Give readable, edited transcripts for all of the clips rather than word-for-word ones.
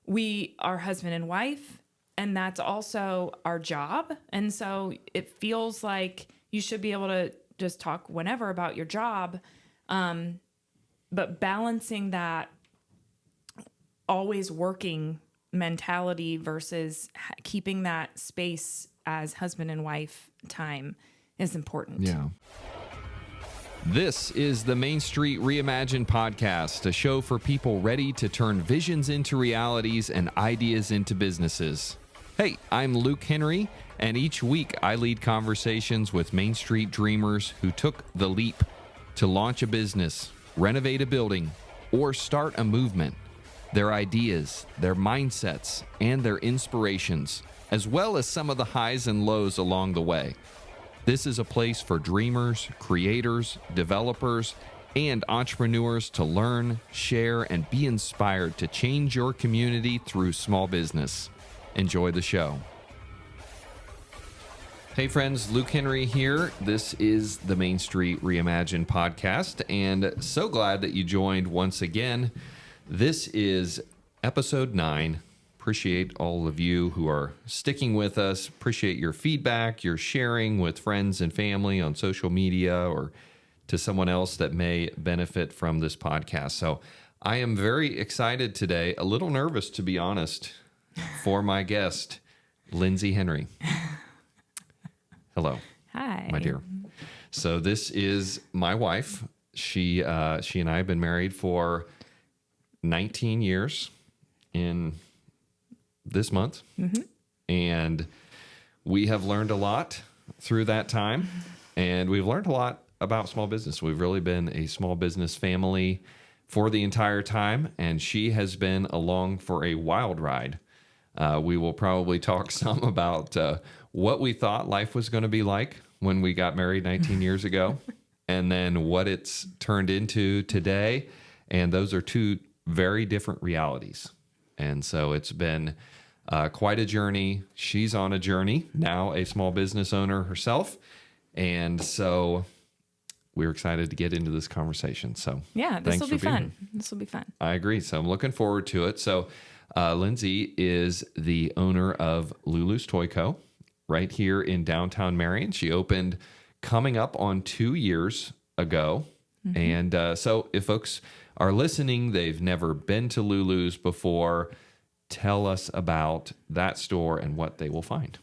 we are husband and wife, and that's also our job. And so it feels like you should be able to just talk whenever about your job. But balancing that always working mentality versus keeping that space as husband and wife time is important. Yeah. This is the Main Street Reimagined podcast, a show for people ready to turn visions into realities and ideas into businesses. Hey, I'm Luke Henry, and each week I lead conversations with Main Street dreamers who took the leap to launch a business, renovate a building, or start a movement. Their ideas, their mindsets, and their inspirations, as well as some of the highs and lows along the way. This is a place for dreamers, creators, developers, and entrepreneurs to learn, share, and be inspired to change your community through small business. Enjoy the show. Hey friends, Luke Henry here. This is the Main Street Reimagined podcast, and so glad that you joined once again. This is episode 9. Appreciate all of you who are sticking with us. Appreciate your feedback, your sharing with friends and family on social media or to someone else that may benefit from this podcast. So I am very excited today, a little nervous to be honest, for my guest, Lindsey Henry. Hello. Hi. My dear. So this is my wife. She and I have been married for 19 years in this month. Mm-hmm. And we have learned a lot through that time. And we've learned a lot about small business. We've really been a small business family for the entire time. And she has been along for a wild ride. We will probably talk some about what we thought life was going to be like when we got married 19 years ago, and then what it's turned into today. And those are two very different realities. And so it's been quite a journey. She's on a journey, now a small business owner herself. And so we're excited to get into this conversation. So yeah, this will be fun. This will be fun. I agree. So I'm looking forward to it. So Lindsey is the owner of LuLu's Toy Co. right here in downtown Marion. She opened coming up on 2 years ago. Mm-hmm. And so if folks are listening, they've never been to LuLu's before, tell us about that store and what they will find.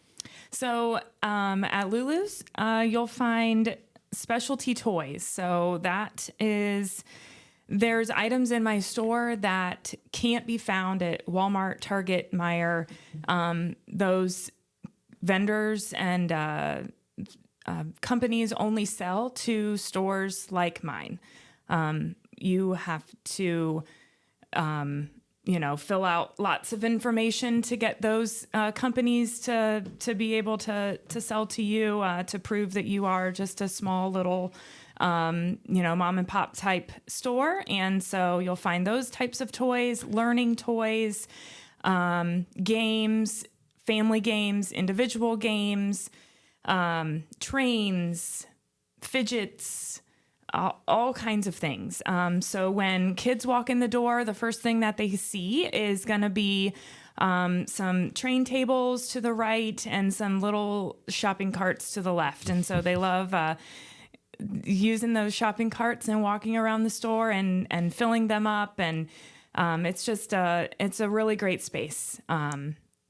So at LuLu's, you'll find specialty toys. So there's items in my store that can't be found at Walmart, Target, Meijer. Those vendors and companies only sell to stores like mine. You have to, fill out lots of information to get those companies to be able to sell to you, to prove that you are just a small little, mom and pop type store. And so you'll find those types of toys, learning toys, games, family games, individual games, trains, fidgets, all kinds of things. So when kids walk in the door, the first thing that they see is going to be some train tables to the right and some little shopping carts to the left. And so they love using those shopping carts and walking around the store and filling them up. And it's a really great space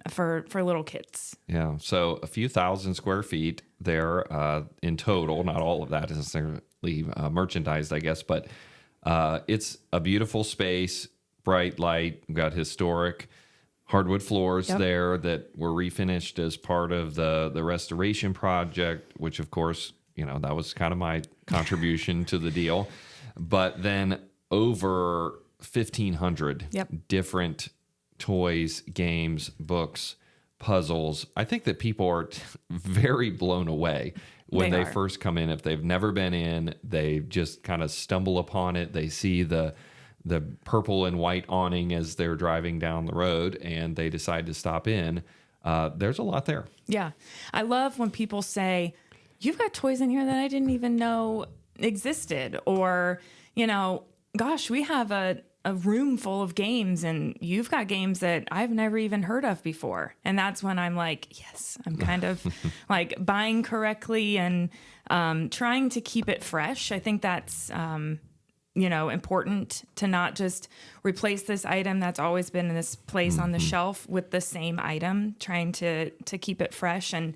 for little kids. Yeah. So a few thousand square feet there in total. Not all of that is necessarily merchandised, I guess, but it's a beautiful space, bright light. We've got historic hardwood floors there that were refinished as part of the restoration project, which of course, that was kind of my contribution to the deal. But then over 1,500 different toys, games, books, puzzles. I think that people are very blown away when they first come in. If they've never been in, they just kind of stumble upon it. They see the purple and white awning as they're driving down the road and they decide to stop in. There's a lot there. Yeah. I love when people say, you've got toys in here that I didn't even know existed. Or, gosh, we have a a room full of games, and you've got games that I've never even heard of before. And that's when I'm like, yes, I'm kind of like buying correctly and trying to keep it fresh. I think that's, important to not just replace this item that's always been in this place on the shelf with the same item, trying to keep it fresh and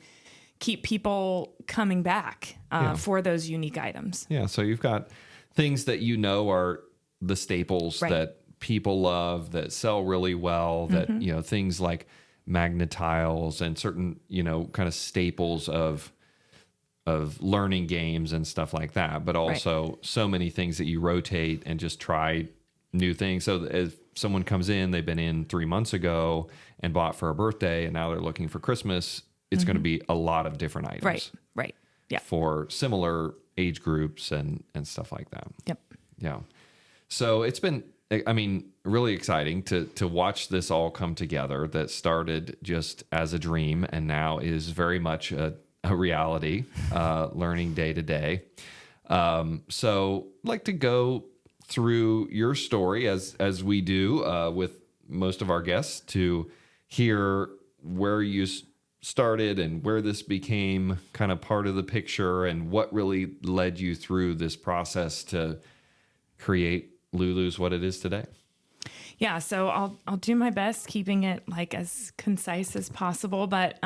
keep people coming back for those unique items. Yeah. So you've got things that are the staples that people love, that sell really well, that, things like magnet tiles and certain, kind of staples of learning games and stuff like that, but also so many things that you rotate and just try new things. So if someone comes in, they've been in 3 months ago and bought for a birthday, and now they're looking for Christmas, it's going to be a lot of different items. Right. Yeah. For similar age groups and stuff like that. Yep. Yeah. So it's been, really exciting to watch this all come together, that started just as a dream and now is very much a reality, learning day to day. So I'd like to go through your story as we do with most of our guests, to hear where you started and where this became kind of part of the picture, and what really led you through this process to create LuLu's what it is today. Yeah, so I'll do my best keeping it like as concise as possible, but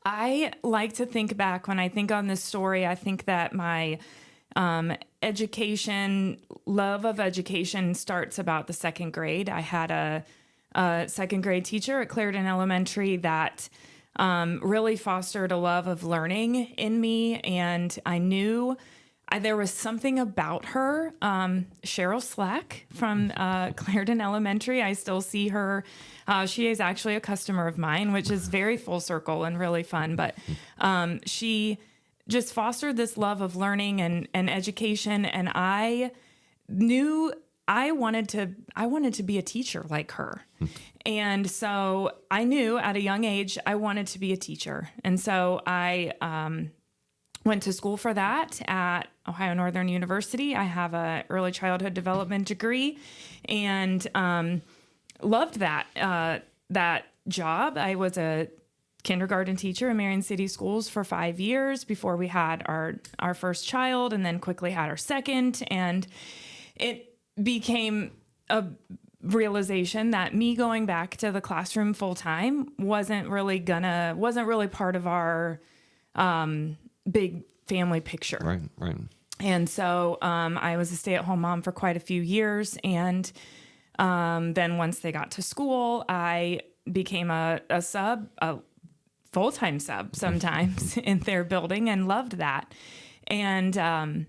I like to think back when I think on this story. I think that my love of education starts about the second grade. I had a second grade teacher at Clarendon Elementary that really fostered a love of learning in me, and I knew there was something about her. Cheryl Slack from Clarendon Elementary. I still see her. She is actually a customer of mine, which is very full circle and really fun. But she just fostered this love of learning and education. And I knew I wanted to be a teacher like her. And so I knew at a young age I wanted to be a teacher. And so I went to school for that at Ohio Northern University. I have a early childhood development degree, and loved that job. I was a kindergarten teacher in Marion City Schools for 5 years before we had our first child, and then quickly had our second. And it became a realization that me going back to the classroom full time wasn't really part of our big family picture. Right. And so I was a stay-at-home mom for quite a few years, and then once they got to school, I became a full-time sub sometimes in their building, and loved that. And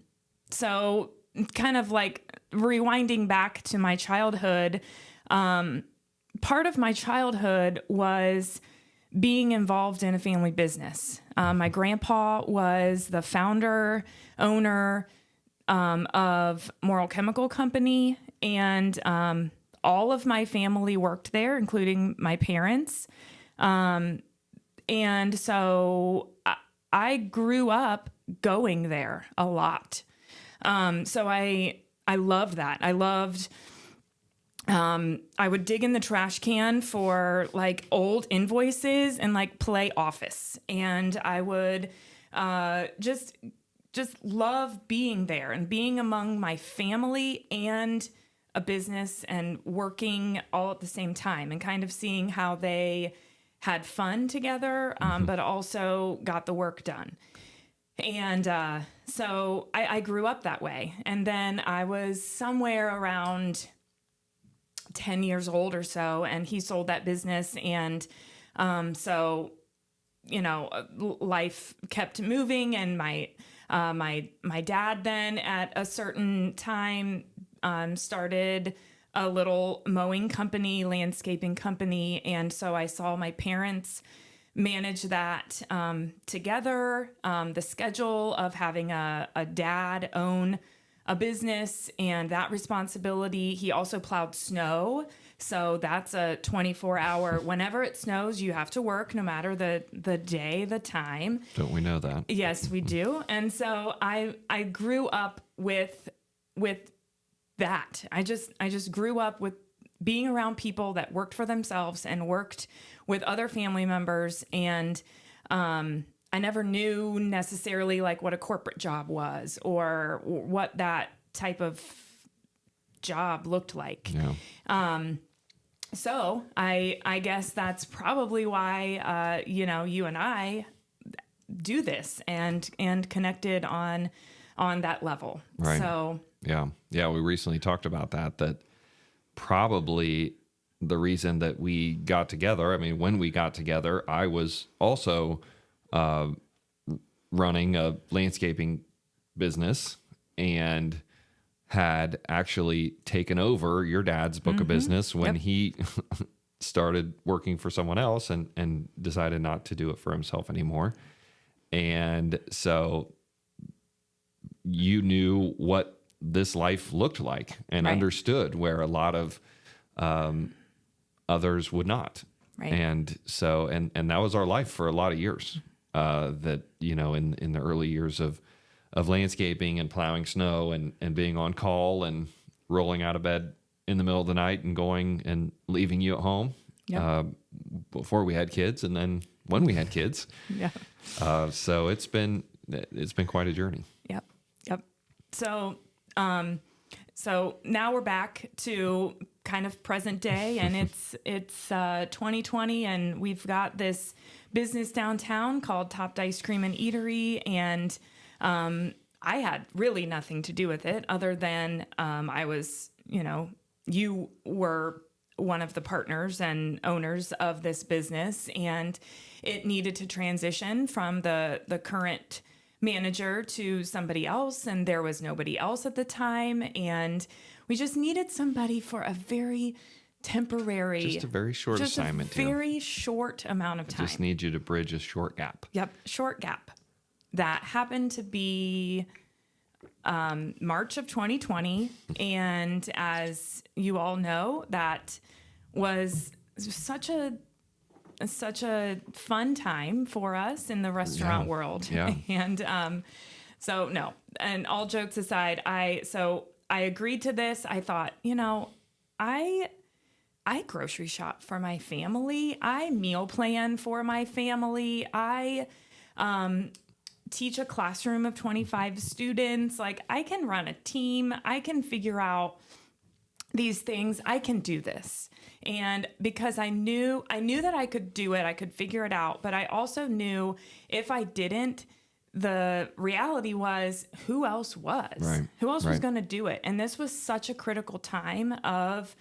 so kind of like rewinding back to my childhood, part of my childhood was being involved in a family business. My grandpa was the founder, owner of Moral Chemical Company, and all of my family worked there, including my parents. And so I grew up going there a lot. So I loved that. I loved... I would dig in the trash can for like old invoices and like play Office. And I would just love being there and being among my family and a business and working all at the same time, and kind of seeing how they had fun together, but also got the work done. And so I grew up that way. And then I was somewhere around 10 years old or so, and he sold that business. And so, life kept moving, and my dad then at a certain time started a little mowing company, landscaping company. And so I saw my parents manage that together, the schedule of having a dad own a business and that responsibility. He also plowed snow. So that's a 24-hour, whenever it snows, you have to work no matter the day, the time. Don't we know that? Yes, we do. And so I grew up with that. I just grew up with being around people that worked for themselves and worked with other family members. And I never knew necessarily like what a corporate job was or what that type of job looked like. Yeah. So I guess that's probably why, you and I do this and connected on that level. Right. So Yeah. We recently talked about that probably the reason that we got together. I mean, when we got together, I was also running a landscaping business and had actually taken over your dad's book of business when he started working for someone else and decided not to do it for himself anymore. And so you knew what this life looked like and understood where a lot of others would not. Right. And so, and that was our life for a lot of years, that, in the early years of landscaping and plowing snow and being on call and rolling out of bed in the middle of the night and going and leaving you at home, before we had kids. And then when we had kids, so it's been quite a journey. Yep. So, so now we're back to kind of present day, and it's 2020, and we've got this business downtown called Topped Ice Cream and Eatery, and I had really nothing to do with it other than I was, you were one of the partners and owners of this business, and it needed to transition from the current manager to somebody else, and there was nobody else at the time, and we just needed somebody for a very temporary, Just a very short assignment. Very short amount of time. Just need you to bridge a short gap. Yep, short gap. That happened to be March of 2020, and as you all know, that was such a fun time for us in the restaurant world. Yeah. And so no, and all jokes aside, I agreed to this. I thought, I grocery shop for my family. I meal plan for my family. I teach a classroom of 25 students. Like, I can run a team. I can figure out these things. I can do this. And because I knew that I could do it, I could figure it out. But I also knew if I didn't, the reality was who else was? Right. Who else was going to do it? And this was such a critical time of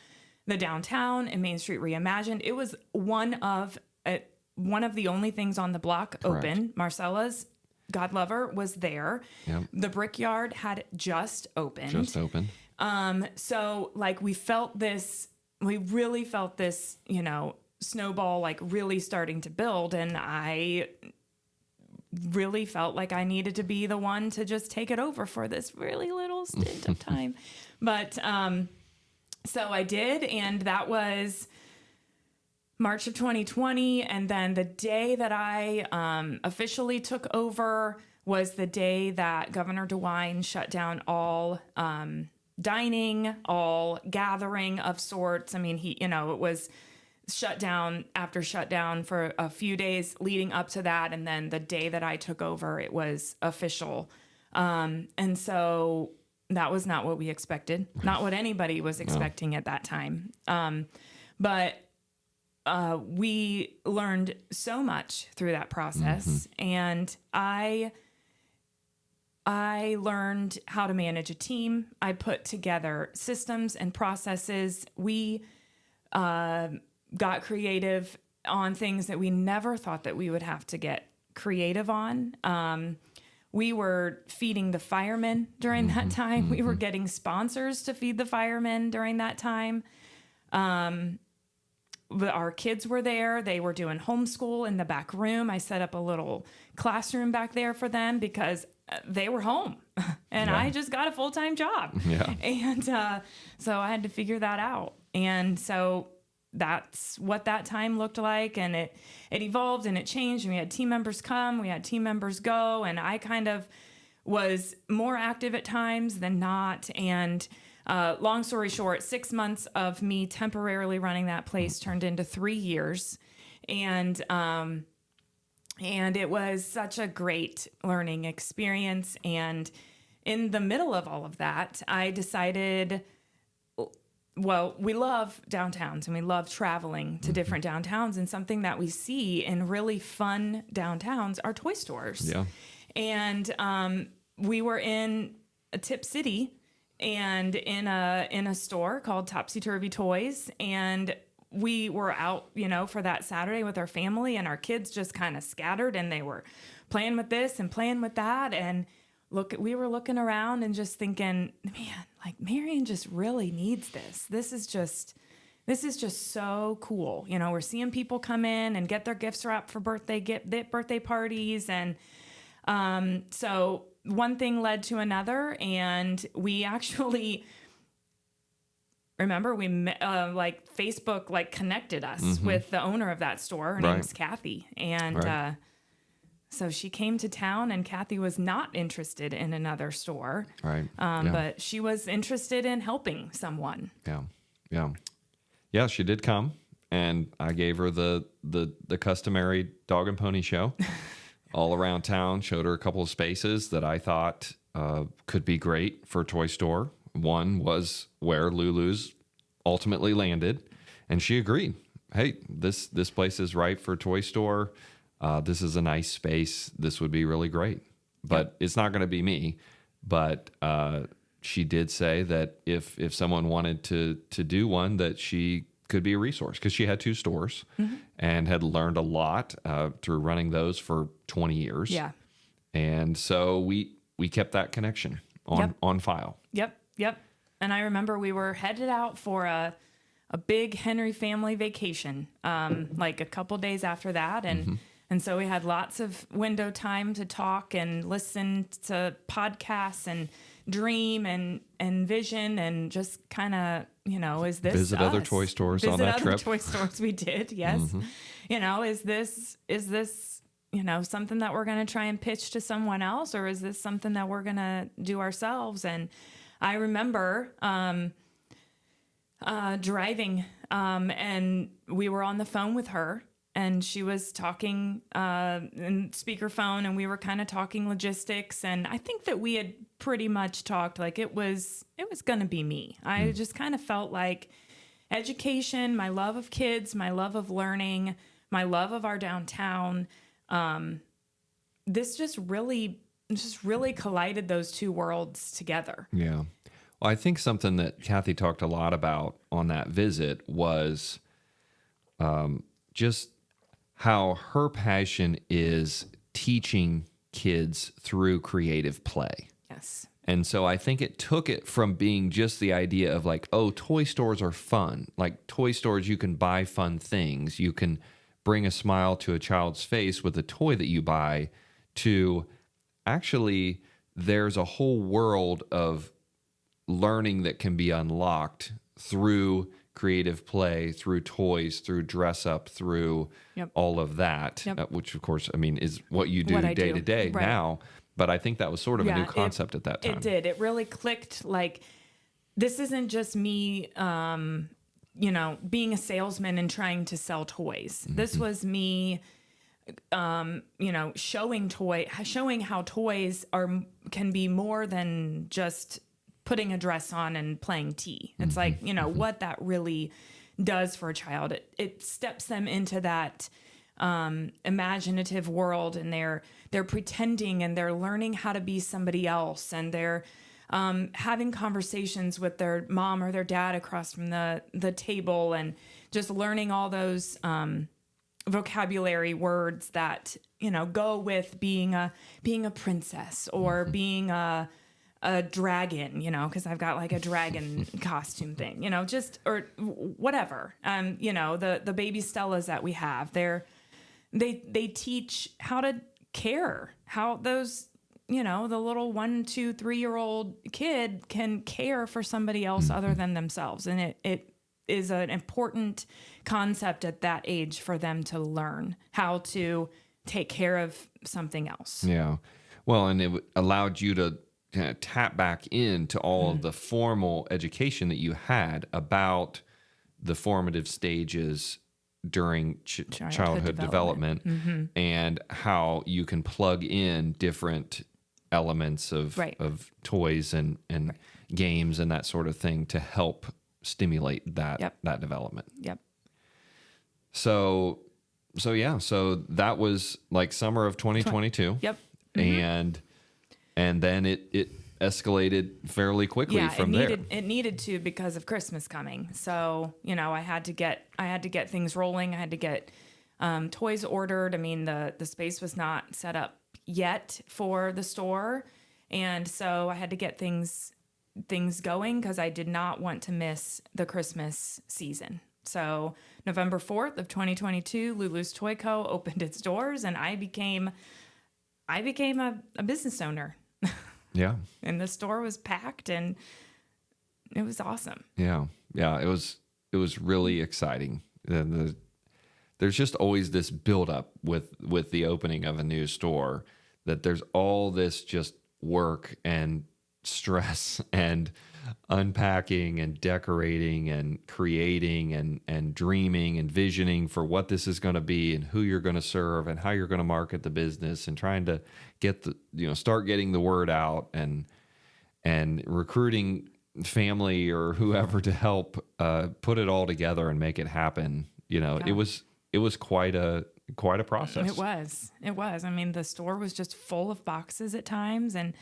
the downtown and Main Street Reimagined. It was one of the only things on the block open. Marcella's, God love her, was there. Yep. The Brickyard had just opened. So like we really felt this, snowball like really starting to build, and I really felt like I needed to be the one to just take it over for this really little stint of time. But so I did, and that was March of 2020, and then the day that I officially took over was the day that Governor DeWine shut down all dining, all gathering of sorts. I mean, it was shut down after shutdown for a few days leading up to that, and then the day that I took over, it was official. And so that was not what we expected, not what anybody was expecting at that time. But we learned so much through that process, and I learned how to manage a team. I put together systems and processes. We got creative on things that we never thought that we would have to get creative on. We were feeding the firemen during that time. We were getting sponsors to feed the firemen during that time. Our kids were there. They were doing homeschool in the back room. I set up a little classroom back there for them because they were home and I just got a full-time job. Yeah. And so I had to figure that out. And so that's what that time looked like. And it evolved and it changed. And we had team members come, we had team members go. And I kind of was more active at times than not. And long story short, 6 months of me temporarily running that place turned into 3 years. And it was such a great learning experience. And in the middle of all of that, I decided, well, we love downtowns and we love traveling to different downtowns. And something that we see in really fun downtowns are toy stores. Yeah. And we were in a Tip City and in a store called Topsy Turvy Toys. And we were out, for that Saturday with our family, and our kids just kind of scattered, and they were playing with this and playing with that. And we were looking around and just thinking, man, like Marion just really needs this. This is just so cool. We're seeing people come in and get their gifts wrapped for birthday parties. And so one thing led to another, and we actually, remember, we Facebook connected us with the owner of that store. Her name's Kathy. And so she came to town, and Kathy was not interested in another store. Right. But she was interested in helping someone. Yeah. Yeah. Yeah, she did come, and I gave her the customary dog and pony show all around town, showed her a couple of spaces that I thought could be great for a toy store. One was where LuLu's ultimately landed, and she agreed. Hey, this place is right for a toy store. This is a nice space. This would be really great. But it's not going to be me. But she did say that if someone wanted to do one, that she could be a resource, because she had 2 stores and had learned a lot through running those for 20 years. Yeah. And so we kept that connection on file. Yep. And I remember we were headed out for a big Henry family vacation, like a couple days after that. And so we had lots of window time to talk and listen to podcasts and dream and vision, and just kind of, is this visit us? other toy stores on that trip? Visit other toy stores we did, yes. Is this something that we're going to try and pitch to someone else, or is this something that we're going to do ourselves? And I remember driving, and we were on the phone with her, and she was talking in speakerphone, and we were kind of talking logistics. And I think that we had pretty much talked like it was going to be me. I just kind of felt like education, my love of kids, my love of learning, my love of our downtown, this just really collided those two worlds together. Yeah. Well, I think something that Kathy talked a lot about on that visit was just how her passion is teaching kids through creative play. Yes. And so I think it took it from being just the idea of like, oh, toy stores are fun. Like toy stores, you can buy fun things. You can bring a smile to a child's face with a toy that you buy, to actually there's a whole world of learning that can be unlocked through creative play, through toys, through dress up, through all of that, which of course, I mean, is what you do day to day now. But I think that was sort of a new concept at that time. It did. It really clicked. Like, this isn't just me, being a salesman and trying to sell toys. This was me, showing how toys can be more than just putting a dress on and playing tea. It's like, what that really does for a child. It steps them into that imaginative world, and they're pretending, and they're learning how to be somebody else, and they're having conversations with their mom or their dad across from the table, and just learning all those vocabulary words that go with being a princess, or being a dragon, because I've got like a dragon costume thing, or whatever. The baby Stellas that we have, they teach how to care, how those, the little 1, 2, 3-year-old kid can care for somebody else other than themselves. And it is an important concept at that age for them to learn how to take care of something else. Yeah. Well, and it allowed you to kind of tap back into all of the formal education that you had about the formative stages during childhood development and how you can plug in different elements of toys and games and that sort of thing to help stimulate that development. Yep. So that was like summer of 2022. Yep. And then it escalated fairly quickly from there. It needed to because of Christmas coming. So, I had to get things rolling. I had to get toys ordered. I mean, the space was not set up yet for the store. And so I had to get things going because I did not want to miss the Christmas season. So November 4th of 2022, Lulu's Toy Co. opened its doors, and I became a business owner. Yeah. And the store was packed, and it was awesome. Yeah. Yeah. It was really exciting. There's just always this buildup with the opening of a new store, that there's all this just work and stress and unpacking and decorating and creating and dreaming and visioning for what this is going to be and who you're going to serve and how you're going to market the business and trying to get start getting the word out and recruiting family or whoever to help put it all together and make it happen. It was quite a process. It was. I mean, the store was just full of boxes at times, and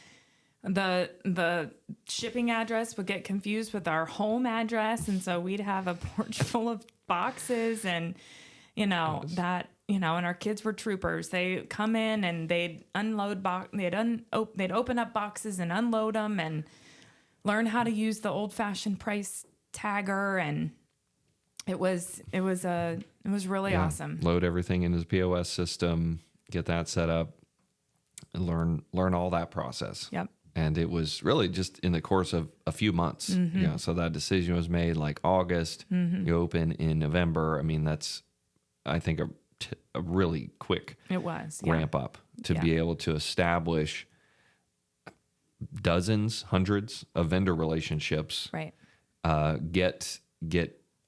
the shipping address would get confused with our home address, and so we'd have a porch full of boxes, and and our kids were troopers. They come in and they'd unload they'd open up boxes and unload them and learn how to use the old-fashioned price tagger, and it was really awesome. Load everything into the POS system, get that set up, and learn all that process. Yep. And it was really just in the course of a few months. So that decision was made like August. You open in November. I mean, that's, I think, a really quick ramp up to be able to establish dozens, hundreds of vendor relationships. Right. Get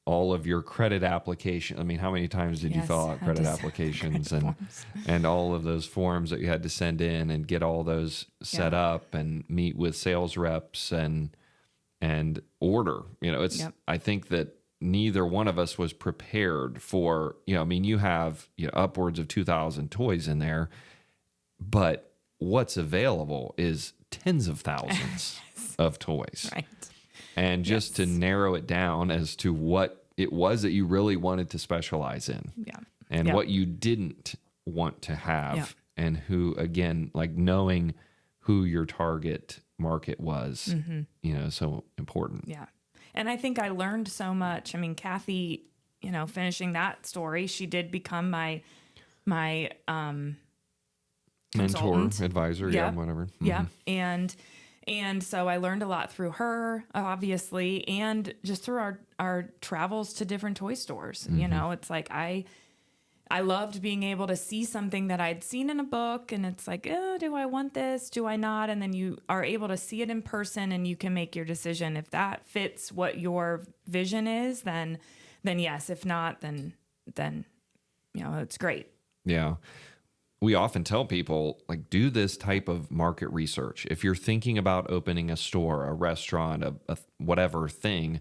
all of your credit application. I mean, how many times did you fill out credit applications and all of those forms that you had to send in and get all those set up and meet with sales reps and order? I think that neither one of us was prepared for, you have upwards of 2,000 toys in there, but what's available is tens of thousands of toys. Right. And just to narrow it down as to what it was that you really wanted to specialize in. Yeah. And what you didn't want to have. Yeah. And who, again, like knowing who your target market was, so important. Yeah. And I think I learned so much. I mean, Kathy, finishing that story, she did become my mentor, advisor, whatever. Yeah. And so I learned a lot through her, obviously, and just through our travels to different toy stores. It's like I loved being able to see something that I'd seen in a book, and it's like, do I want this? Do I not? And then you are able to see it in person, and you can make your decision. If that fits what your vision is, then yes. If not, then it's great. Yeah. We often tell people, like, do this type of market research. If you're thinking about opening a store, a restaurant, a whatever thing,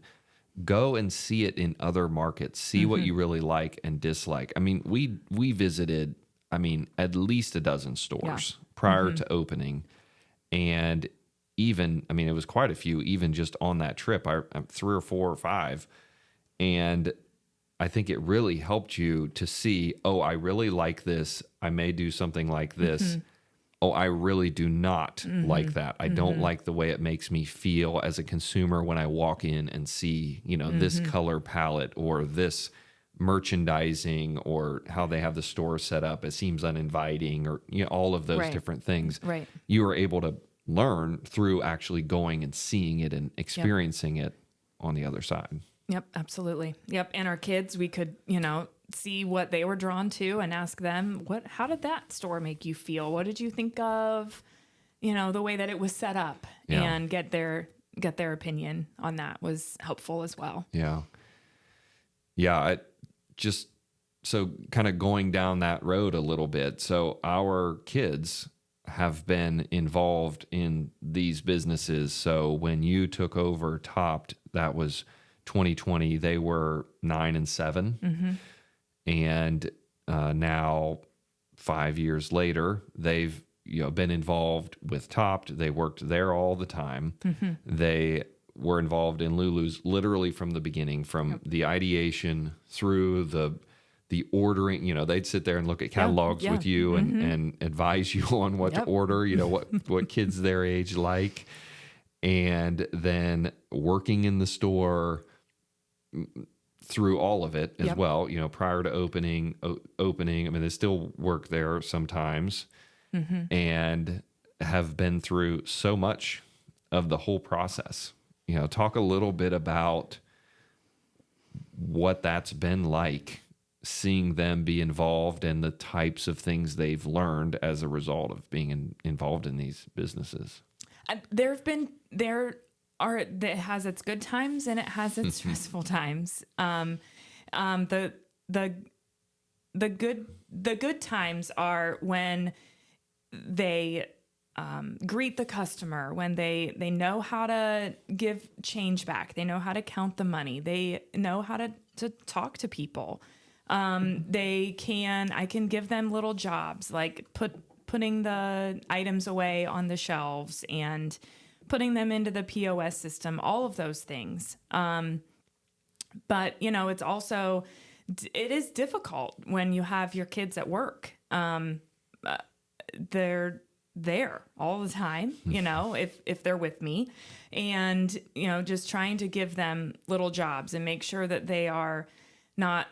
go and see it in other markets. See what you really like and dislike. I mean, we visited, at least a dozen stores prior to opening. And even, it was quite a few, even just on that trip, 3 or 4 or 5. And I think it really helped you to see, I really like this. I may do something like this. I really do not like that. I don't like the way it makes me feel as a consumer when I walk in and see, this color palette or this merchandising or how they have the store set up. It seems uninviting or, all of those different things. Right. You are able to learn through actually going and seeing it and experiencing it on the other side. Yep, absolutely. Yep. And our kids, we could, see what they were drawn to and ask them, how did that store make you feel? What did you think of? the way that it was set up, Yeah. and get their opinion on that was helpful as well. Yeah. Yeah. So kind of going down that road a little bit. So our kids have been involved in these businesses. So when you took over Topped, that was 2020, they were 9 and 7. And now 5 years later, they've been involved with Topped. They worked there all the time. They were involved in LuLu's literally from the beginning, from the ideation through the ordering. They'd sit there and look at catalogs with you and advise you on what to order, what kids their age like, and then working in the store through all of it as well, prior to opening. I mean, they still work there sometimes, and have been through so much of the whole process. Talk a little bit about what that's been like, seeing them be involved and the types of things they've learned as a result of being involved in these businesses. It has its good times and it has its stressful times. The good times are when they greet the customer, when they know how to give change back, they know how to count the money, they know how to talk to people. I can give them little jobs like putting the items away on the shelves and putting them into the POS system, all of those things. But it's also, it is difficult when you have your kids at work. They're there all the time, if they're with me, and, just trying to give them little jobs and make sure that they are not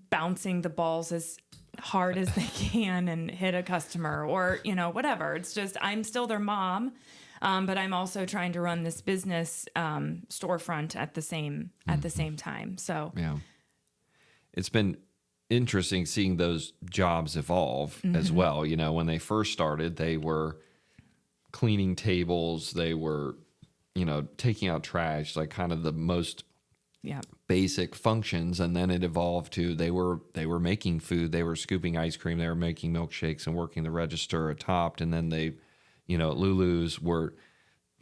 bouncing the balls as hard as they can and hit a customer or, whatever. It's just, I'm still their mom. But I'm also trying to run this business storefront at the same time. So yeah, it's been interesting seeing those jobs evolve as well. When they first started, they were cleaning tables, they were, taking out trash, like kind of the most basic functions, and then it evolved to they were making food, they were scooping ice cream, they were making milkshakes and working the register at Topped, and then they. LuLu's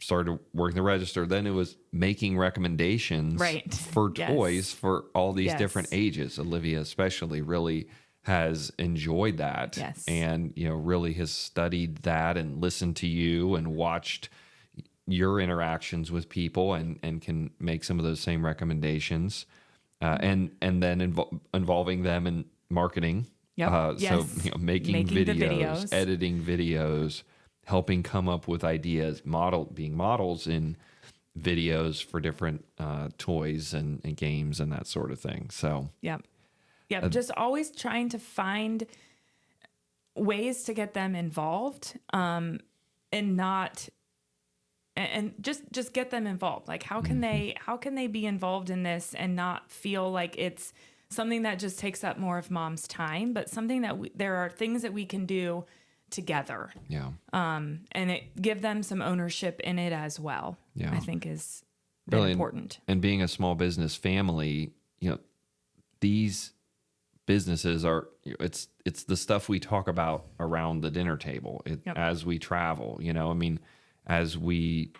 started working the register. Then it was making recommendations for toys for all these different ages. Olivia especially really has enjoyed that and, really has studied that and listened to you and watched your interactions with people and can make some of those same recommendations and then involving them in marketing. So, making videos, editing videos, helping come up with ideas, being models in videos for different toys and games and that sort of thing. So, just always trying to find ways to get them involved, and just get them involved. Like, how can they be involved in this and not feel like it's something that just takes up more of mom's time, but something that there are things that we can do together. And give them some ownership in it as well. I think is really important. And being a small business family, these businesses are, it's the stuff we talk about around the dinner table as we travel, as we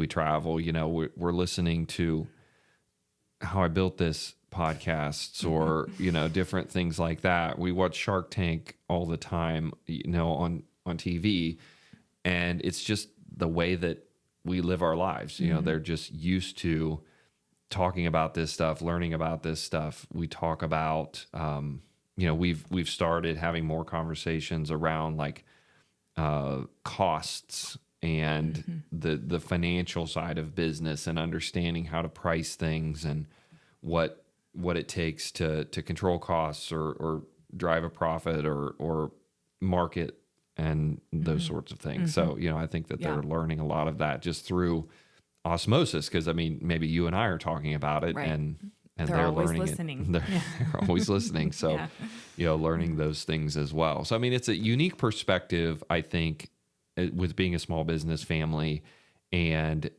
travel, we're listening to How I Built This podcasts or different things like that. We watch Shark Tank all the time on TV, and it's just the way that we live our lives. They're just used to talking about this stuff, learning about this stuff. We talk about we've started having more conversations around like costs and the financial side of business and understanding how to price things and what it takes to control costs or drive a profit or market and those sorts of things. So, I think that they're learning a lot of that just through osmosis. Cause maybe you and I are talking about it and they're learning listening. it. They're always listening. So, learning those things as well. So, it's a unique perspective, I think, with being a small business family. And,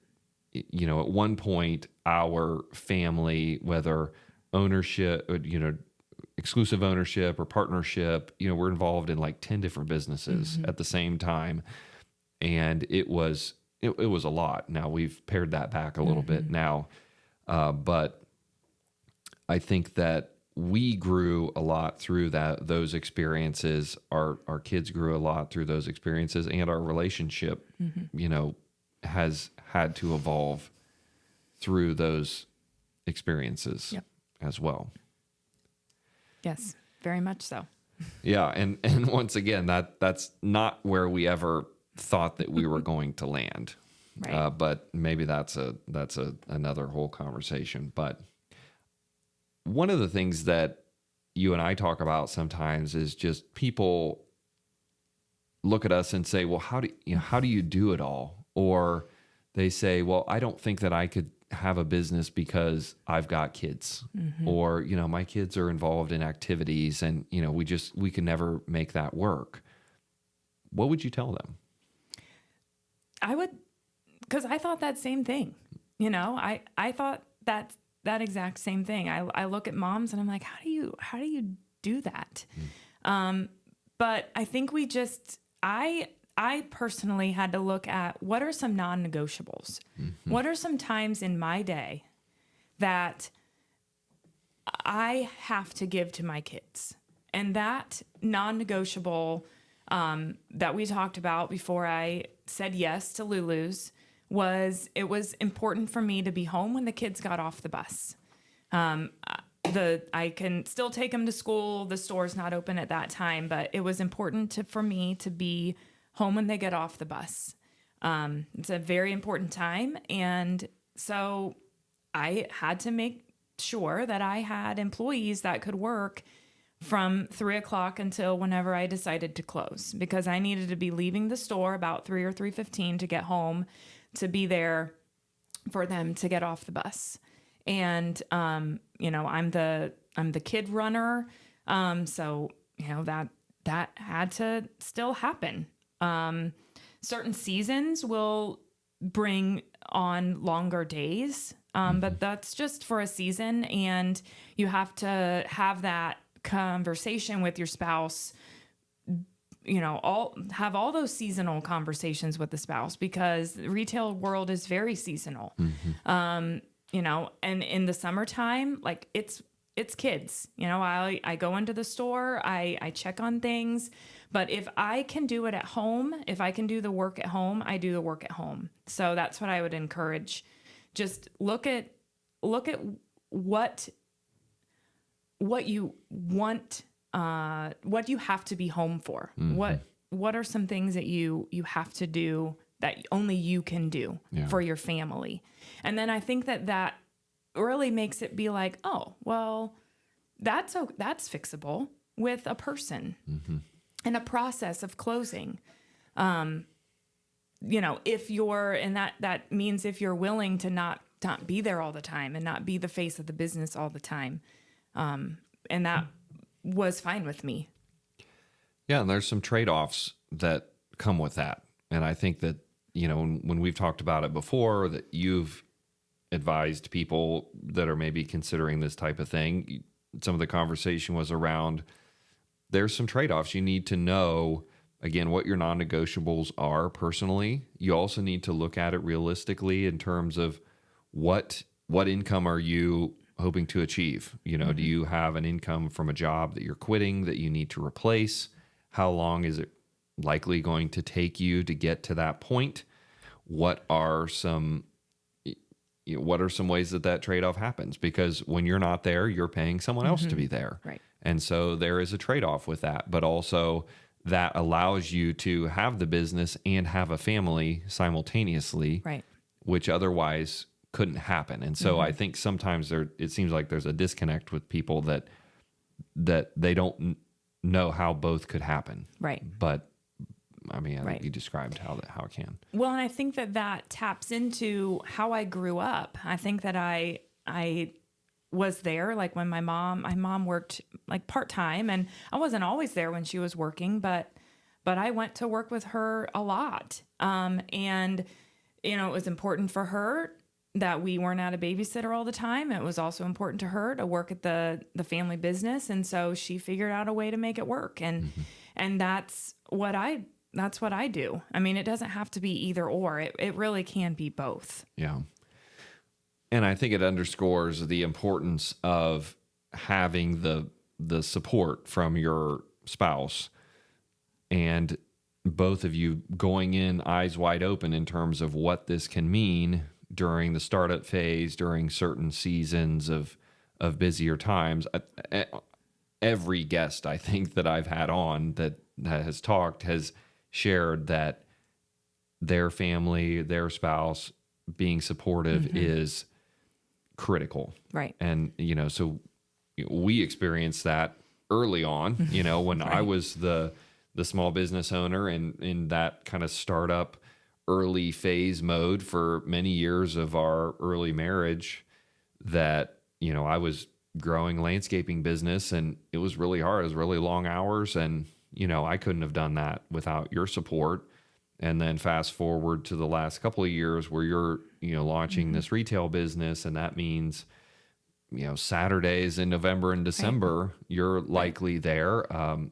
you know, at one point, our family, whether ownership, exclusive ownership or partnership, you know, we're involved in like 10 different businesses at the same time. And it was a lot. Now we've pared that back a little bit now. But I think that we grew a lot through those experiences. Our kids grew a lot through those experiences, and our relationship, you know, has had to evolve through those experiences as well. Yes, very much so. Yeah, and once again, that's not where we ever thought that we were going to land. Right. But maybe that's another whole conversation. But one of the things that you and I talk about sometimes is just people look at us and say, well, how do you do it all? Or they say, well, I don't think that I could have a business because I've got kids, or, you know, my kids are involved in activities and, you know, we can never make that work. What would you tell them? I would, because I thought that same thing. You know, I thought that exact same thing. I look at moms and I'm like, how do you do that? But I think I personally had to look at what are some non-negotiables? What are some times in my day that I have to give to my kids? And that non-negotiable that we talked about before I said yes to LuLu's it was important for me to be home when the kids got off the bus. I can still take them to school. The store's not open at that time, but it was important for me to be home when they get off the bus. It's a very important time. And so I had to make sure that I had employees that could work from 3:00 until whenever I decided to close, because I needed to be leaving the store about 3 or 3:15 to get home, to be there for them to get off the bus. And, you know, I'm the kid runner. So, you know, that had to still happen. Certain seasons will bring on longer days, but that's just for a season, and you have to have that conversation with your spouse, you know, have all those seasonal conversations with the spouse, because the retail world is very seasonal. You know, and in the summertime, like it's kids, you know, I go into the store, I check on things, but if I can do it at home, if I can do the work at home, I do the work at home. So that's what I would encourage. Just look at what you want, what you have to be home for. What are some things that you have to do that only you can do for your family? And then I think that really makes it be like, oh, well, that's fixable with a person and a process of closing. You know, and that means if you're willing to not be there all the time and not be the face of the business all the time. And that was fine with me. Yeah. And there's some trade-offs that come with that. And I think that, you know, when we've talked about it before, that you've advised people that are maybe considering this type of thing, some of the conversation was around, there's some trade-offs. You need to know, again, what your non-negotiables are personally. You also need to look at it realistically in terms of what income are you hoping to achieve? You know, do you have an income from a job that you're quitting that you need to replace? How long is it likely going to take you to get to that point? What are some ways that trade-off happens? Because when you're not there, you're paying someone else to be there. Right. And so there is a trade-off with that, but also that allows you to have the business and have a family simultaneously, Right. which otherwise couldn't happen. And so I think sometimes it seems like there's a disconnect with people that they don't know how both could happen. Right. But I mean, I think you described how it can. Well, and I think that taps into how I grew up. I think that I was there, like when my mom worked like part-time, and I wasn't always there when she was working, but but I went to work with her a lot. And, you know, it was important for her that we weren't at a babysitter all the time. It was also important to her to work at the family business. And so she figured out a way to make it work. And that's what I do. I mean, it doesn't have to be either or. It really can be both. Yeah. And I think it underscores the importance of having the support from your spouse and both of you going in eyes wide open in terms of what this can mean during the startup phase, during certain seasons of busier times. Every guest I think that I've had on that has talked has shared that their family, their spouse being supportive is critical. Right. And, you know, so we experienced that early on, you know, when I was the small business owner and in that kind of startup early phase mode for many years of our early marriage, that, you know, I was growing landscaping business and it was really hard. It was really long hours. And, you know, I couldn't have done that without your support. And then fast forward to the last couple of years where you're, you know, launching this retail business. And that means, you know, Saturdays in November and December, you're likely there. Of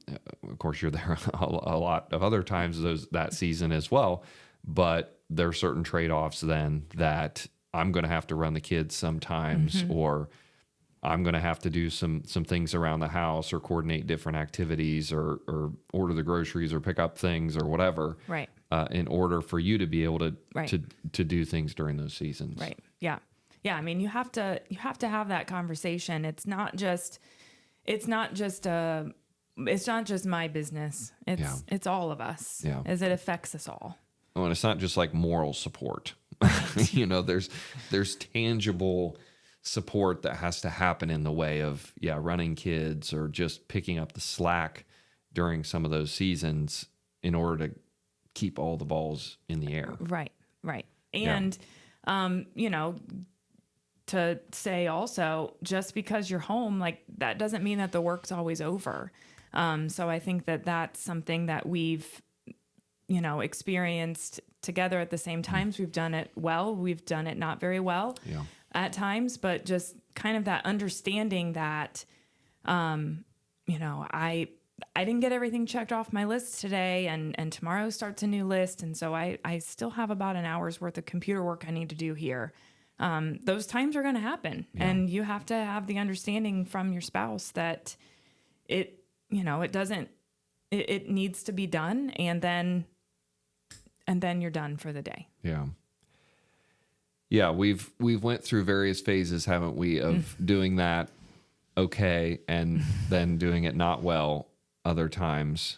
course, you're there a lot of other times that season as well. But there are certain trade-offs then that I'm going to have to run the kids sometimes, or I'm going to have to do some things around the house or coordinate different activities or order the groceries or pick up things or whatever. Right. In order for you to be able to do things during those seasons. Right. Yeah. Yeah. I mean, you have to have that conversation. It's not just my business. It's all of us. Yeah. As it affects us all. Oh, and it's not just like moral support. You know, there's tangible support that has to happen in the way of running kids or just picking up the slack during some of those seasons in order to keep all the balls in the air. Right. And you know, to say also, just because you're home, like that doesn't mean that the work's always over. So I think that that's something that we've, you know, experienced together at the same times. We've done it well. We've done it not very well at times, but just kind of that understanding that, you know, I didn't get everything checked off my list today and tomorrow starts a new list. And so I still have about an hour's worth of computer work I need to do here. Those times are going to happen and you have to have the understanding from your spouse that it needs to be done and then you're done for the day. Yeah. Yeah. We've went through various phases, haven't we, of doing that okay and then doing it not well other times.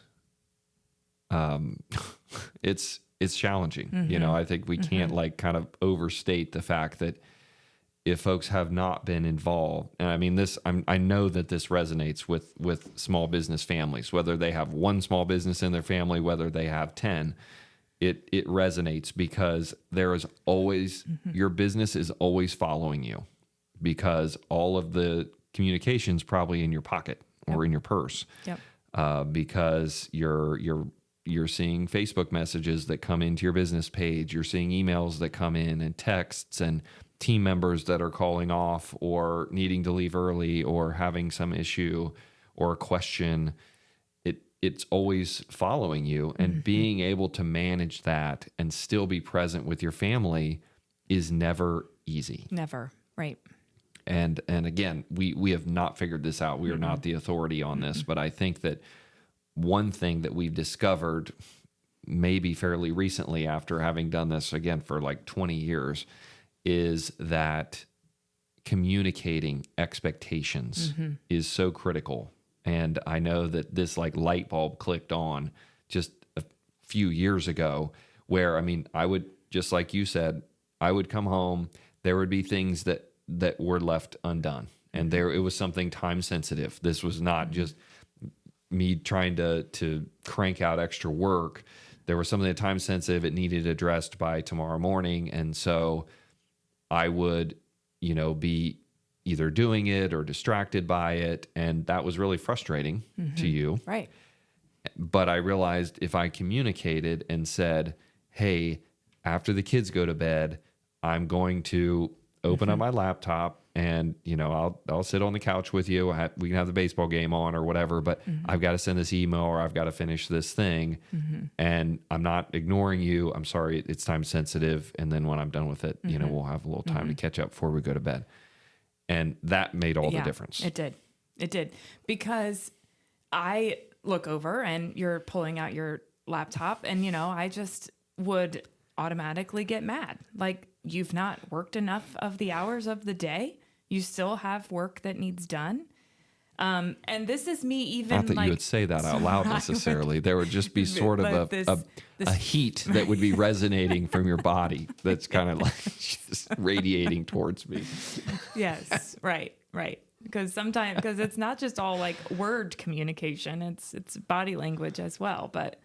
It's challenging. You know, I think we can't like kind of overstate the fact that if folks have not been involved, and I mean this, I know that this resonates with small business families, whether they have one small business in their family, whether they have 10, it resonates because there is always, your business is always following you because all of the communication's probably in your pocket or in your purse. Because you're seeing Facebook messages that come into your business page. You're seeing emails that come in and texts and team members that are calling off or needing to leave early or having some issue or a question. It's always following you, and being able to manage that and still be present with your family is never easy. Never. Right. And again, we have not figured this out. We are not the authority on this, but I think that one thing that we've discovered maybe fairly recently after having done this again for like 20 years is that communicating expectations is so critical. And I know that this like light bulb clicked on just a few years ago where, I mean, I would, just like you said, I would come home, there would be things that were left undone. And it was something time sensitive. This was not just me trying to crank out extra work. There was something that time sensitive. It needed addressed by tomorrow morning. And so I would, you know, be either doing it or distracted by it. And that was really frustrating to you. Right. But I realized if I communicated and said, hey, after the kids go to bed, I'm going to open up my laptop and, I'll sit on the couch with you. We can have the baseball game on or whatever, but I've got to send this email or I've got to finish this thing. And I'm not ignoring you. I'm sorry. It's time sensitive. And then when I'm done with it, we'll have a little time to catch up before we go to bed. And that made all the difference. It did. It did. Because I look over and you're pulling out your laptop and, I just would automatically get mad. Like, you've not worked enough of the hours of the day. You still have work that needs done. And this is me even not that you would say that out loud necessarily. There would just be sort of a heat that would be resonating from your body that's kind of like just radiating towards me. Yes, right. Because it's not just all like word communication, it's body language as well. But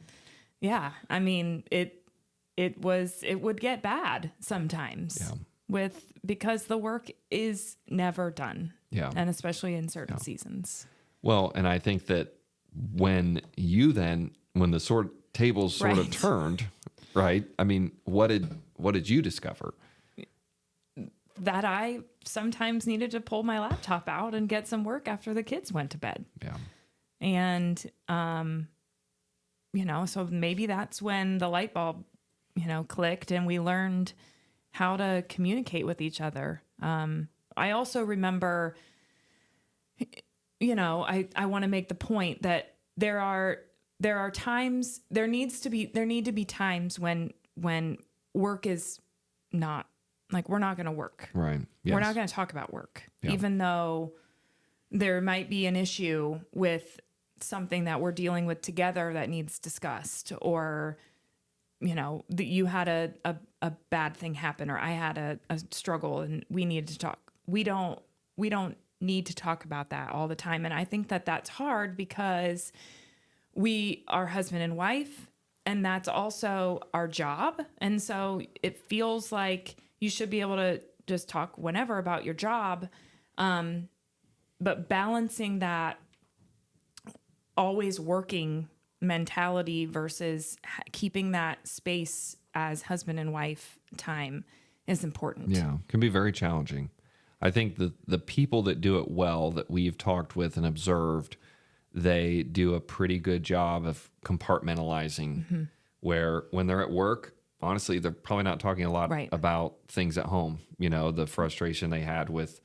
yeah, I mean, it would get bad sometimes because the work is never done. Yeah. And especially in certain seasons. Well, and I think that when the tables sort of turned, right? I mean, what did you discover? That I sometimes needed to pull my laptop out and get some work after the kids went to bed. Yeah. And, so maybe that's when the light bulb, clicked and we learned how to communicate with each other. I also remember, I want to make the point that there are times, there need to be times when work is not, like, we're not going to work. Right. Yes. We're not going to talk about work, even though there might be an issue with something that we're dealing with together that needs discussed, or, that you had a bad thing happen, or I had a struggle and we needed to talk. We don't need to talk about that all the time. And I think that that's hard because we are husband and wife, and that's also our job. And so it feels like you should be able to just talk whenever about your job. But balancing that always working mentality versus keeping that space as husband and wife time is important. Yeah, can be very challenging. I think the people that do it well that we've talked with and observed, they do a pretty good job of compartmentalizing, where when they're at work, honestly, they're probably not talking a lot about things at home, the frustration they had with,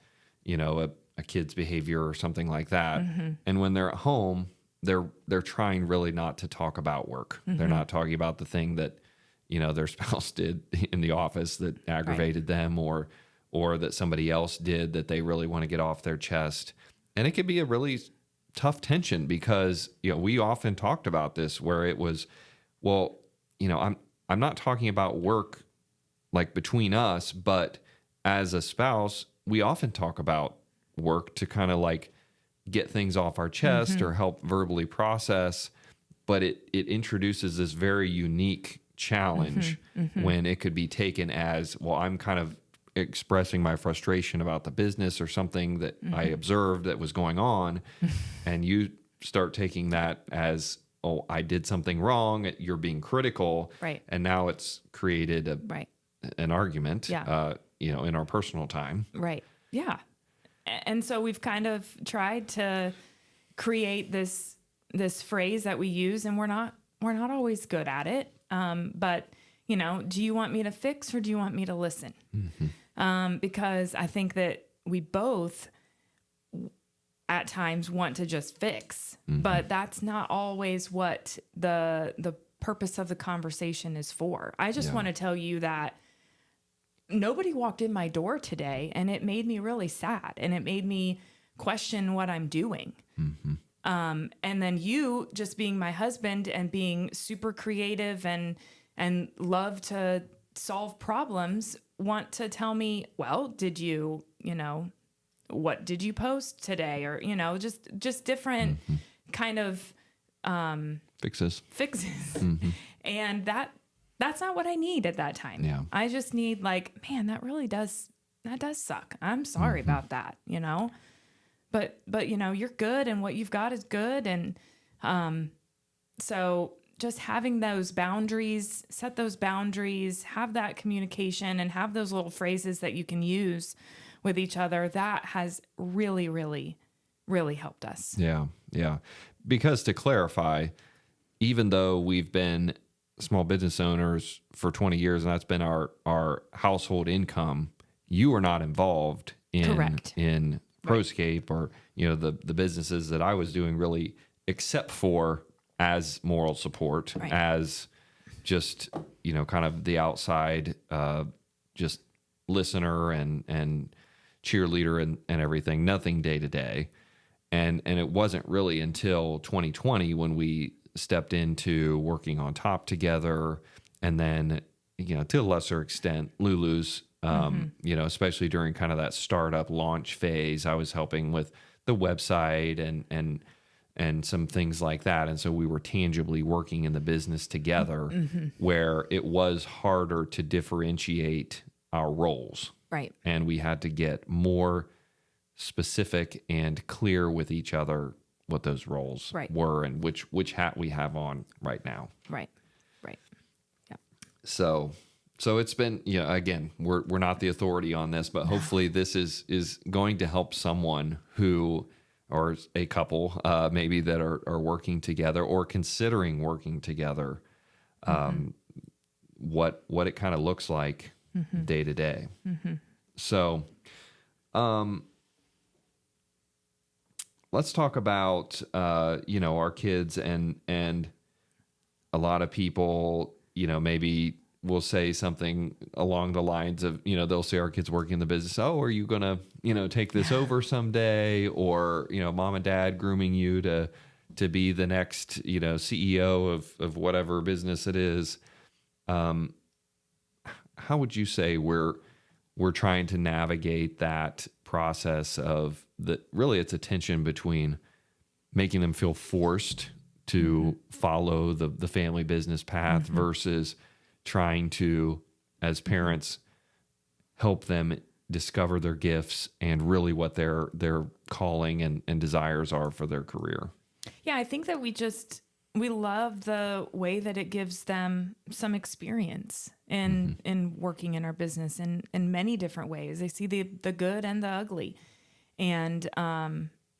a kid's behavior or something like that. And when they're at home, they're trying really not to talk about work. They're not talking about the thing that, their spouse did in the office that aggravated them, or that somebody else did that they really want to get off their chest. And it could be a really tough tension because, we often talked about this where it was, well, I'm not talking about work like between us, but as a spouse, we often talk about work to kind of like get things off our chest or help verbally process. But it introduces this very unique challenge when it could be taken as, well, I'm kind of expressing my frustration about the business or something that I observed that was going on. And you start taking that as, oh, I did something wrong. You're being critical. Right. And now it's created an argument, in our personal time. Right. Yeah. And so we've kind of tried to create this phrase that we use, and we're not always good at it. But, do you want me to fix or do you want me to listen? Because I think that we both at times want to just fix, but that's not always what the purpose of the conversation is for. I just want to tell you that nobody walked in my door today, and it made me really sad, and it made me question what I'm doing. And then you, just being my husband and being super creative and love to solve problems, want to tell me, well, did you, what did you post today? Or, just different kind of fixes. And that's not what I need at that time. Yeah. I just need, like, man, that does suck. I'm sorry about that, But you're good, and what you've got is good. And So just having those boundaries, set those boundaries, have that communication, and have those little phrases that you can use with each other, that has really, really, really helped us. Yeah. Yeah. Because to clarify, even though we've been small business owners for 20 years and that's been our household income, you are not involved in Correct. in Proscape or the businesses that I was doing, really, except for as moral support, Right. as just kind of the outside just listener and cheerleader and everything, nothing day to day. And it wasn't really until 2020 when we stepped into working on top together, and then to a lesser extent LuLu's, especially during kind of that startup launch phase, I was helping with the website and some things like that, and so we were tangibly working in the business together, where it was harder to differentiate our roles, Right. and we had to get more specific and clear with each other what those roles Right. were and which hat we have on right now. Right. Right. Yeah. So it's been, again, we're not the authority on this, but hopefully this is going to help someone who, or a couple maybe that are working together or considering working together, what it kind of looks like day to day. So let's talk about our kids and a lot of people, maybe will say something along the lines of, they'll say our kids working in the business. Oh, are you going to, take this over someday? Or, mom and dad grooming you to be the next, CEO of whatever business it is. How would you say we're trying to navigate that process of really it's a tension between making them feel forced to follow the family business path versus trying to, as parents, help them discover their gifts and really what their calling and desires are for their career? Yeah, I think that we love the way that it gives them some experience in working in our business in many different ways. They see the good and the ugly, and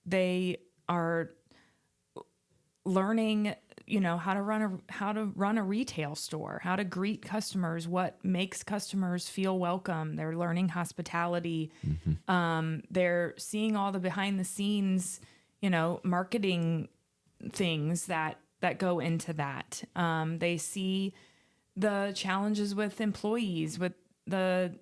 they are learning, how to run a retail store, how to greet customers, what makes customers feel welcome. They're learning hospitality. They're seeing all the behind the scenes, marketing things that go into that. They see the challenges with employees, with the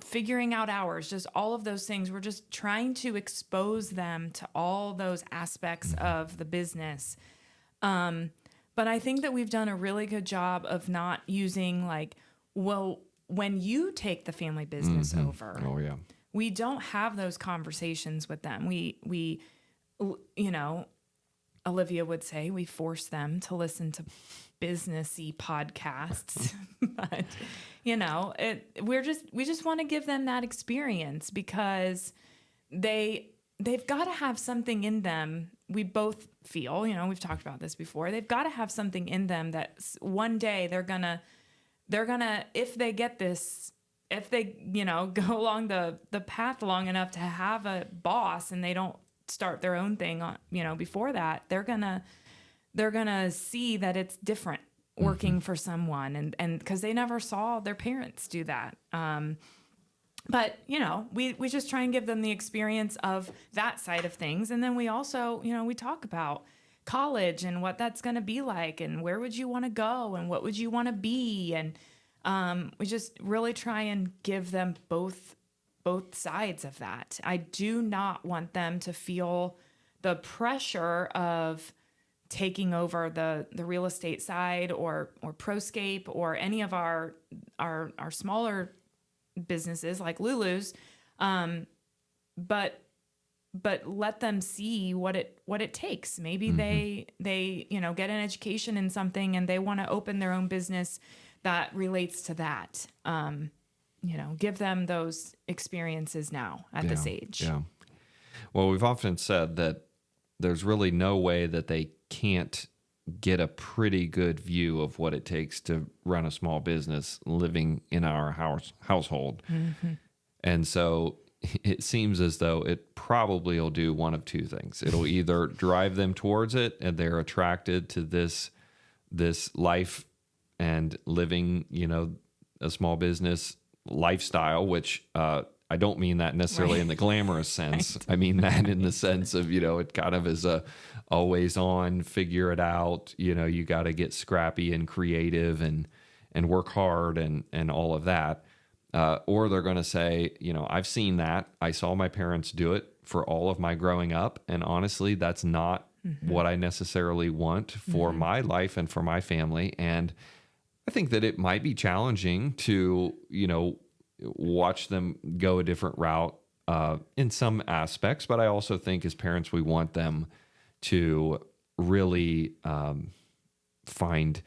figuring out hours, just all of those things. We're just trying to expose them to all those aspects of the business. But I think that we've done a really good job of not using when you take the family business over. Oh yeah. We don't have those conversations with them. We Olivia would say we force them to listen to businessy podcasts, but we just want to give them that experience because they've got to have something in them. We both feel, we've talked about this before. They've got to have something in them that one day they're gonna, if they get this, if they, go along the path long enough to have a boss and they don't start their own thing on, before that, they're gonna see that it's different working for someone, and because they never saw their parents do that. But we just try and give them the experience of that side of things, and then we also, we talk about college and what that's going to be like, and where would you want to go, and what would you want to be, and we just really try and give them both sides of that. I do not want them to feel the pressure of taking over the real estate side or Proscape or any of our smaller businesses like LuLu's, but let them see what it takes. Maybe they get an education in something and they want to open their own business that relates to that. Give them those experiences now at this age. Yeah. Well, we've often said that there's really no way that they can't get a pretty good view of what it takes to run a small business living in our household. And so it seems as though it probably will do one of two things. It'll either drive them towards it and they're attracted to this life and living, a small business lifestyle, which I don't mean that necessarily in the glamorous sense. Right. I mean that in the sense of, it kind of is a always on, figure it out. You got to get scrappy and creative and work hard and all of that. Or they're going to say, I've seen that. I saw my parents do it for all of my growing up. And honestly, that's not what I necessarily want for my life and for my family. And I think that it might be challenging to, watch them go a different route in some aspects. But I also think as parents, we want them to really find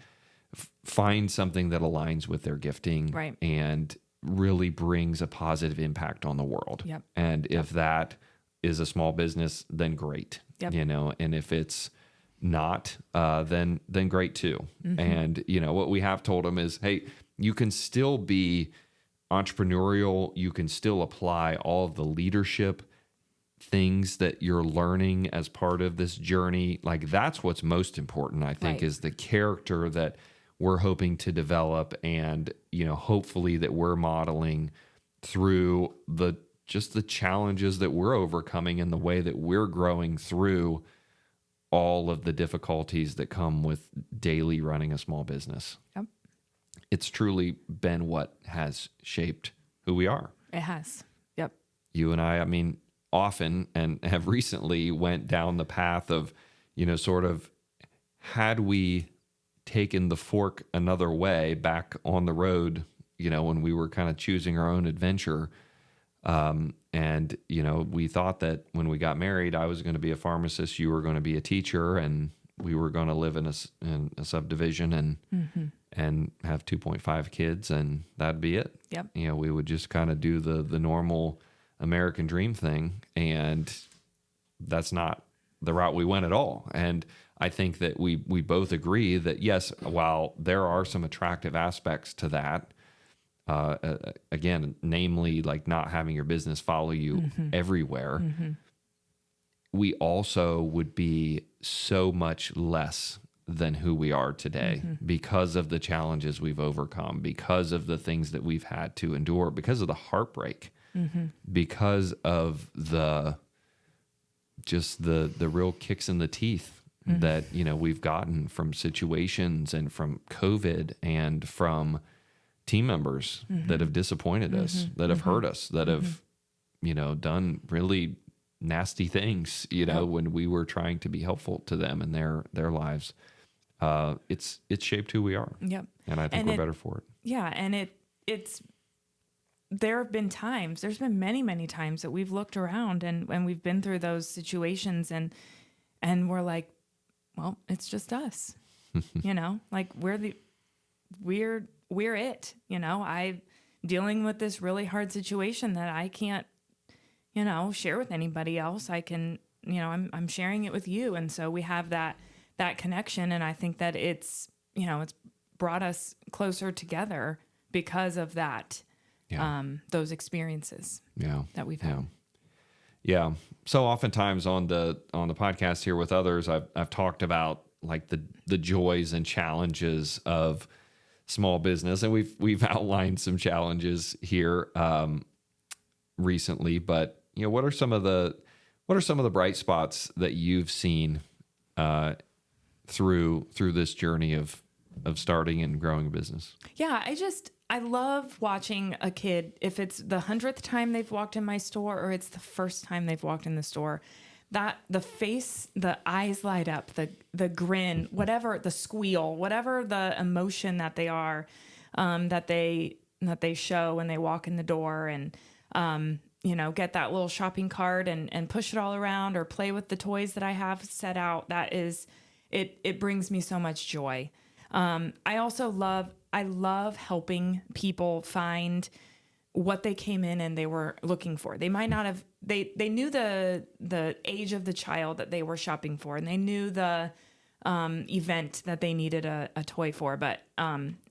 something that aligns with their gifting, right, and really brings a positive impact on the world. Yep. And if that is a small business, then great. Yep. And if it's not, then great too. And what we have told them is, hey, you can still be entrepreneurial. You can still apply all of the leadership things that you're learning as part of this journey. Like, that's what's most important, I think, right, is the character that we're hoping to develop, and hopefully that we're modeling through the challenges that we're overcoming and the way that we're growing through all of the difficulties that come with daily running a small business. Yep. It's truly been what has shaped who we are. It has. Yep. You and I mean, often and have recently went down the path of, sort of, had we taken the fork another way back on the road, when we were kind of choosing our own adventure. And, we thought that when we got married, I was going to be a pharmacist, you were going to be a teacher, and we were going to live in a subdivision and have 2.5 kids, and that'd be it. Yep. We would just kind of do the normal American dream thing, and that's not the route we went at all. And I think that we both agree that, yes, while there are some attractive aspects to that, again, namely like not having your business follow you everywhere, we also would be so much less than who we are today because of the challenges we've overcome, because of the things that we've had to endure, because of the heartbreak, because of the real kicks in the teeth that, we've gotten from situations and from COVID and from team members that have disappointed us, that have hurt us, that have, done really nasty things, when we were trying to be helpful to them in their lives. It's shaped who we are. Yep. And I think we're better for it. Yeah. And there's been many, many times that we've looked around and we've been through those situations and we're like, well, it's just us, like we're it, I'm dealing with this really hard situation that I can't, share with anybody else. I can, I'm sharing it with you. And so we have that connection. And I think that it's brought us closer together because of that, those experiences that we've had. Yeah. So oftentimes on the podcast here with others, I've talked about like the joys and challenges of small business, and we've outlined some challenges here recently. But what are some of the bright spots that you've seen through this journey of starting and growing a business? Yeah, I love watching a kid, if it's the 100th time they've walked in my store or it's the first time they've walked in the store, that the face, the eyes light up, the grin, whatever, the squeal, whatever the emotion that they are, that they show when they walk in the door and, get that little shopping cart and push it all around or play with the toys that I have set out. That is, it brings me so much joy. I love helping people find what they came in and they were looking for. They might not have, they knew the age of the child that they were shopping for, and they knew the event that they needed a toy for. But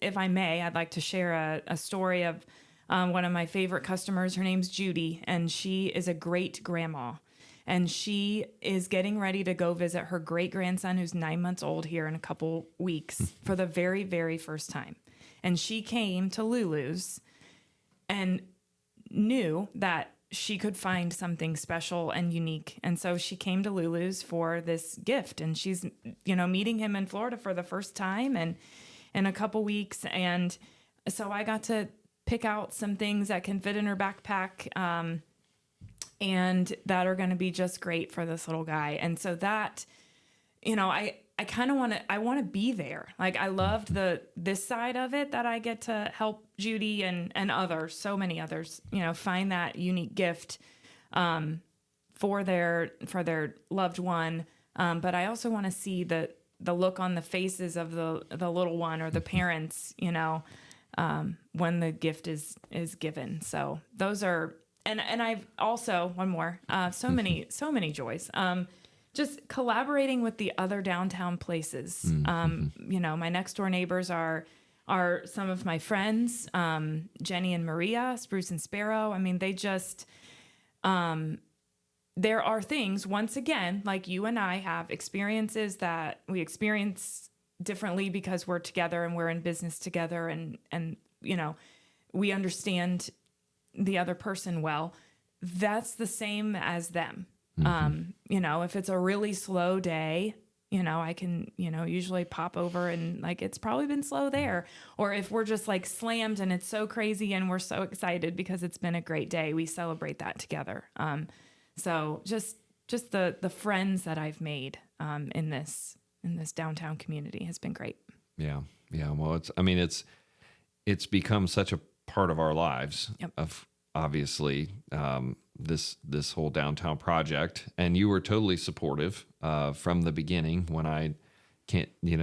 if I may, I'd like to share a story of one of my favorite customers. Her name's Judy, and she is a great grandma. And she is getting ready to go visit her great grandson, who's 9 months old, here in a couple weeks for the very, very first time. And she came to LuLu's and knew that she could find something special and unique. And so she came to LuLu's for this gift. And she's, meeting him in Florida for the first time and in a couple weeks. And so I got to pick out some things that can fit in her backpack, and that are going to be just great for this little guy. And so that, I kind of want to be there. Like, I loved this side of it, that I get to help Judy and others, so many others, find that unique gift, for their loved one. But I also want to see the look on the faces of the little one or the parents, when the gift is given. So those are, and I've also, one more, so many joys. Just collaborating with the other downtown places. My next door neighbors are some of my friends, Jenny and Maria, Spruce and Sparrow. I mean, they just, there are things, once again, like you and I have experiences that we experience differently because we're together and we're in business together, and we understand the other person well. That's the same as them. If it's a really slow day, I can, usually pop over and like, it's probably been slow there. Or if we're just like slammed and it's so crazy and we're so excited because it's been a great day, we celebrate that together. So just the friends that I've made, in this downtown community has been great. Yeah. Yeah. Well, it's become such a part of our lives. Yep. Of obviously, this whole downtown project, and you were totally supportive from the beginning when I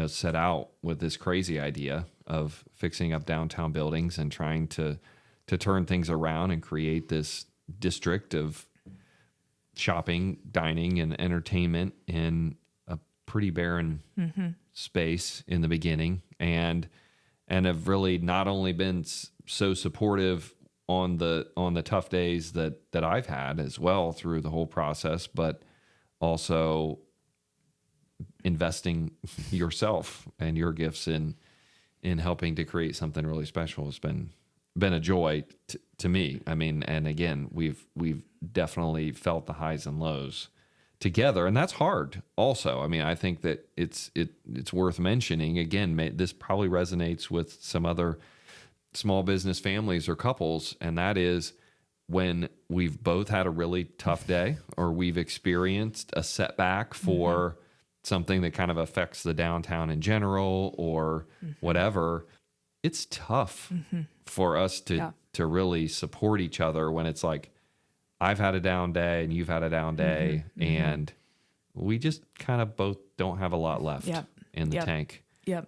set out with this crazy idea of fixing up downtown buildings and trying to turn things around and create this district of shopping, dining, and entertainment in a pretty barren space in the beginning, and have really not only been so supportive on the tough days that I've had as well through the whole process, but also investing yourself and your gifts in helping to create something really special has been a joy to me. I mean, and again, we've definitely felt the highs and lows together, and that's hard also. I mean, I think that it's worth mentioning again. This probably resonates with some other small business families or couples, and that is when we've both had a really tough day or we've experienced a setback for something that kind of affects the downtown in general or whatever. It's tough for us to really support each other when it's like, I've had a down day and you've had a down day, and we just kind of both don't have a lot left in the tank. Yep.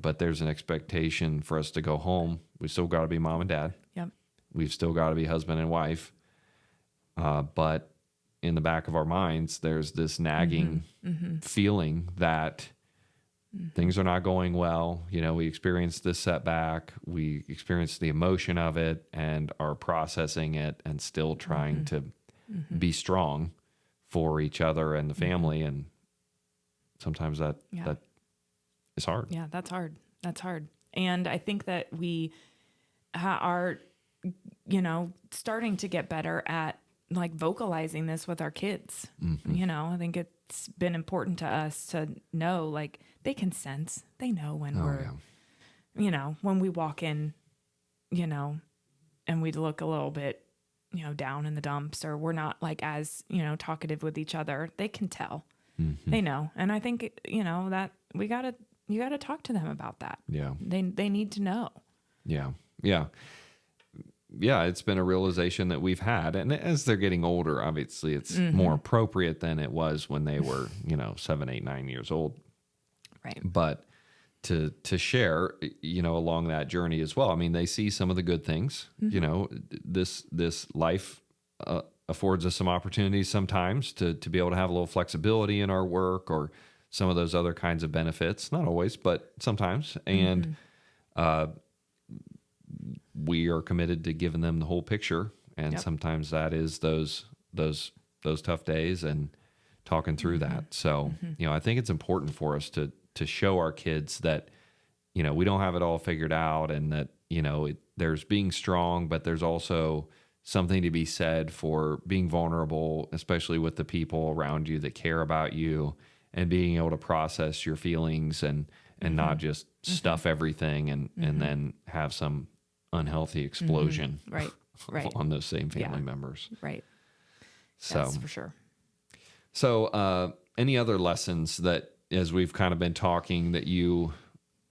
But there's an expectation for us to go home. We still got to be mom and dad. Yep. We've still got to be husband and wife. But in the back of our minds, there's this nagging feeling that things are not going well. We experienced this setback. We experienced the emotion of it and are processing it and still trying to be strong for each other and the family. And sometimes that is hard. Yeah, that's hard. That's hard. And I think that we are, starting to get better at like vocalizing this with our kids. I think it's been important to us to know, like, they can sense, they know when when we walk in, and we look a little bit, down in the dumps, or we're not like as, talkative with each other. They can tell, they know. And I think, that you got to talk to them about that. Yeah. They need to know. Yeah. Yeah. Yeah. It's been a realization that we've had. And as they're getting older, obviously it's more appropriate than it was when they were, 7, 8, 9 years old. Right. But to share, along that journey as well. I mean, they see some of the good things, this life affords us some opportunities sometimes to be able to have a little flexibility in our work, or some of those other kinds of benefits. Not always, but sometimes. And we are committed to giving them the whole picture. And sometimes that is those tough days and talking through that. So, I think it's important for us to show our kids that, we don't have it all figured out, and that, there's being strong, but there's also something to be said for being vulnerable, especially with the people around you that care about you, and being able to process your feelings and not just stuff everything and then have some unhealthy explosion right on those same family members. Right. So That's for sure. So any other lessons that, as we've kind of been talking, that you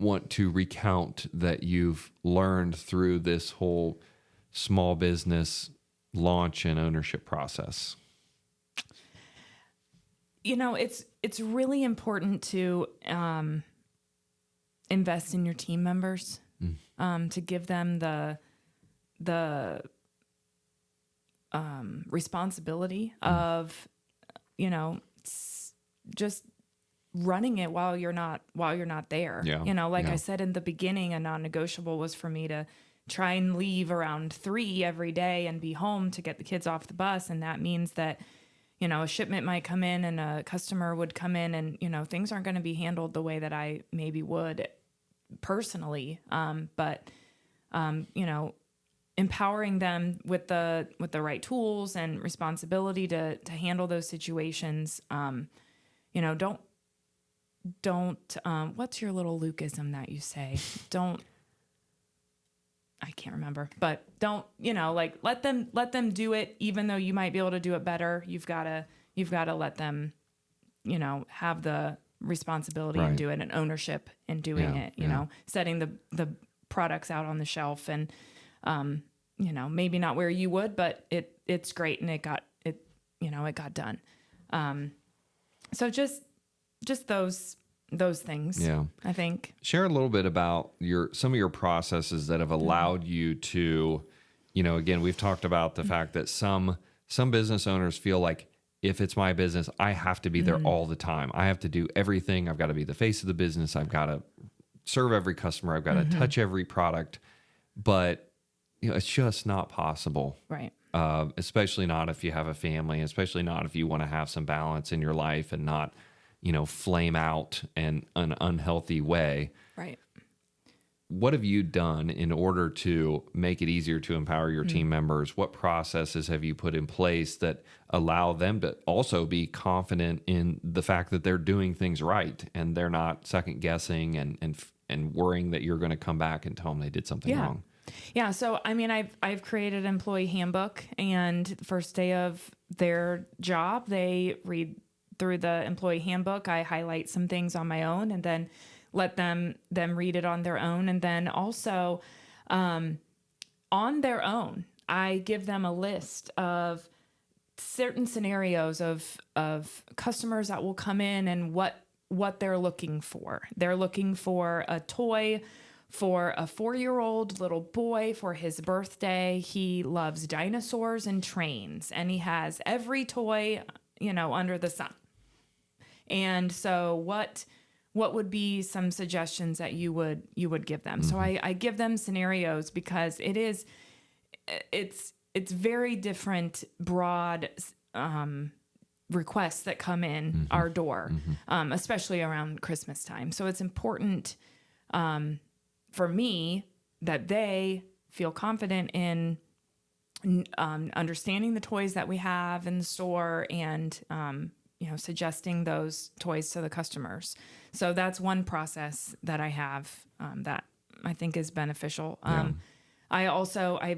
want to recount that you've learned through this whole small business launch and ownership process? It's really important to invest in your team members, to give them the responsibility of, just running it while you're not there. I said in the beginning, a non-negotiable was for me to try and leave around 3 every day and be home to get the kids off the bus. And that means that, a shipment might come in and a customer would come in and, things aren't going to be handled the way that I maybe would personally. But empowering them with the right tools and responsibility to handle those situations. Don't what's your little Lukeism that you say? I can't remember, but don't, let them do it, even though you might be able to do it better. You've got to let them, have the responsibility and do it, and ownership in doing it, setting the products out on the shelf, and, maybe not where you would, but it's great. And it got done. So just those things. Yeah. I think. Share a little bit about some of your processes that have allowed you to, again, we've talked about the fact that some business owners feel like, if it's my business, I have to be there all the time. I have to do everything. I've got to be the face of the business. I've got to serve every customer. I've got to touch every product. But it's just not possible. Right. Especially not if you have a family, especially not if you want to have some balance in your life and not, flame out in an unhealthy way. Right. What have you done in order to make it easier to empower your team members? What processes have you put in place that allow them to also be confident in the fact that they're doing things right and they're not second guessing and worrying that you're going to come back and tell them they did something wrong? Yeah. So, I've created an employee handbook, and the first day of their job, they read through the employee handbook. I highlight some things on my own and then let them read it on their own. And then also, on their own, I give them a list of certain scenarios of customers that will come in and what they're looking for. They're looking for a toy for a 4-year-old little boy for his birthday. He loves dinosaurs and trains, and he has every toy, under the sun. And so what would be some suggestions that you would give them? So I give them scenarios, because it's very different broad requests that come in our door, especially around Christmas time. So it's important for me that they feel confident in understanding the toys that we have in the store and suggesting those toys to the customers. So that's one process that I have that I think is beneficial. I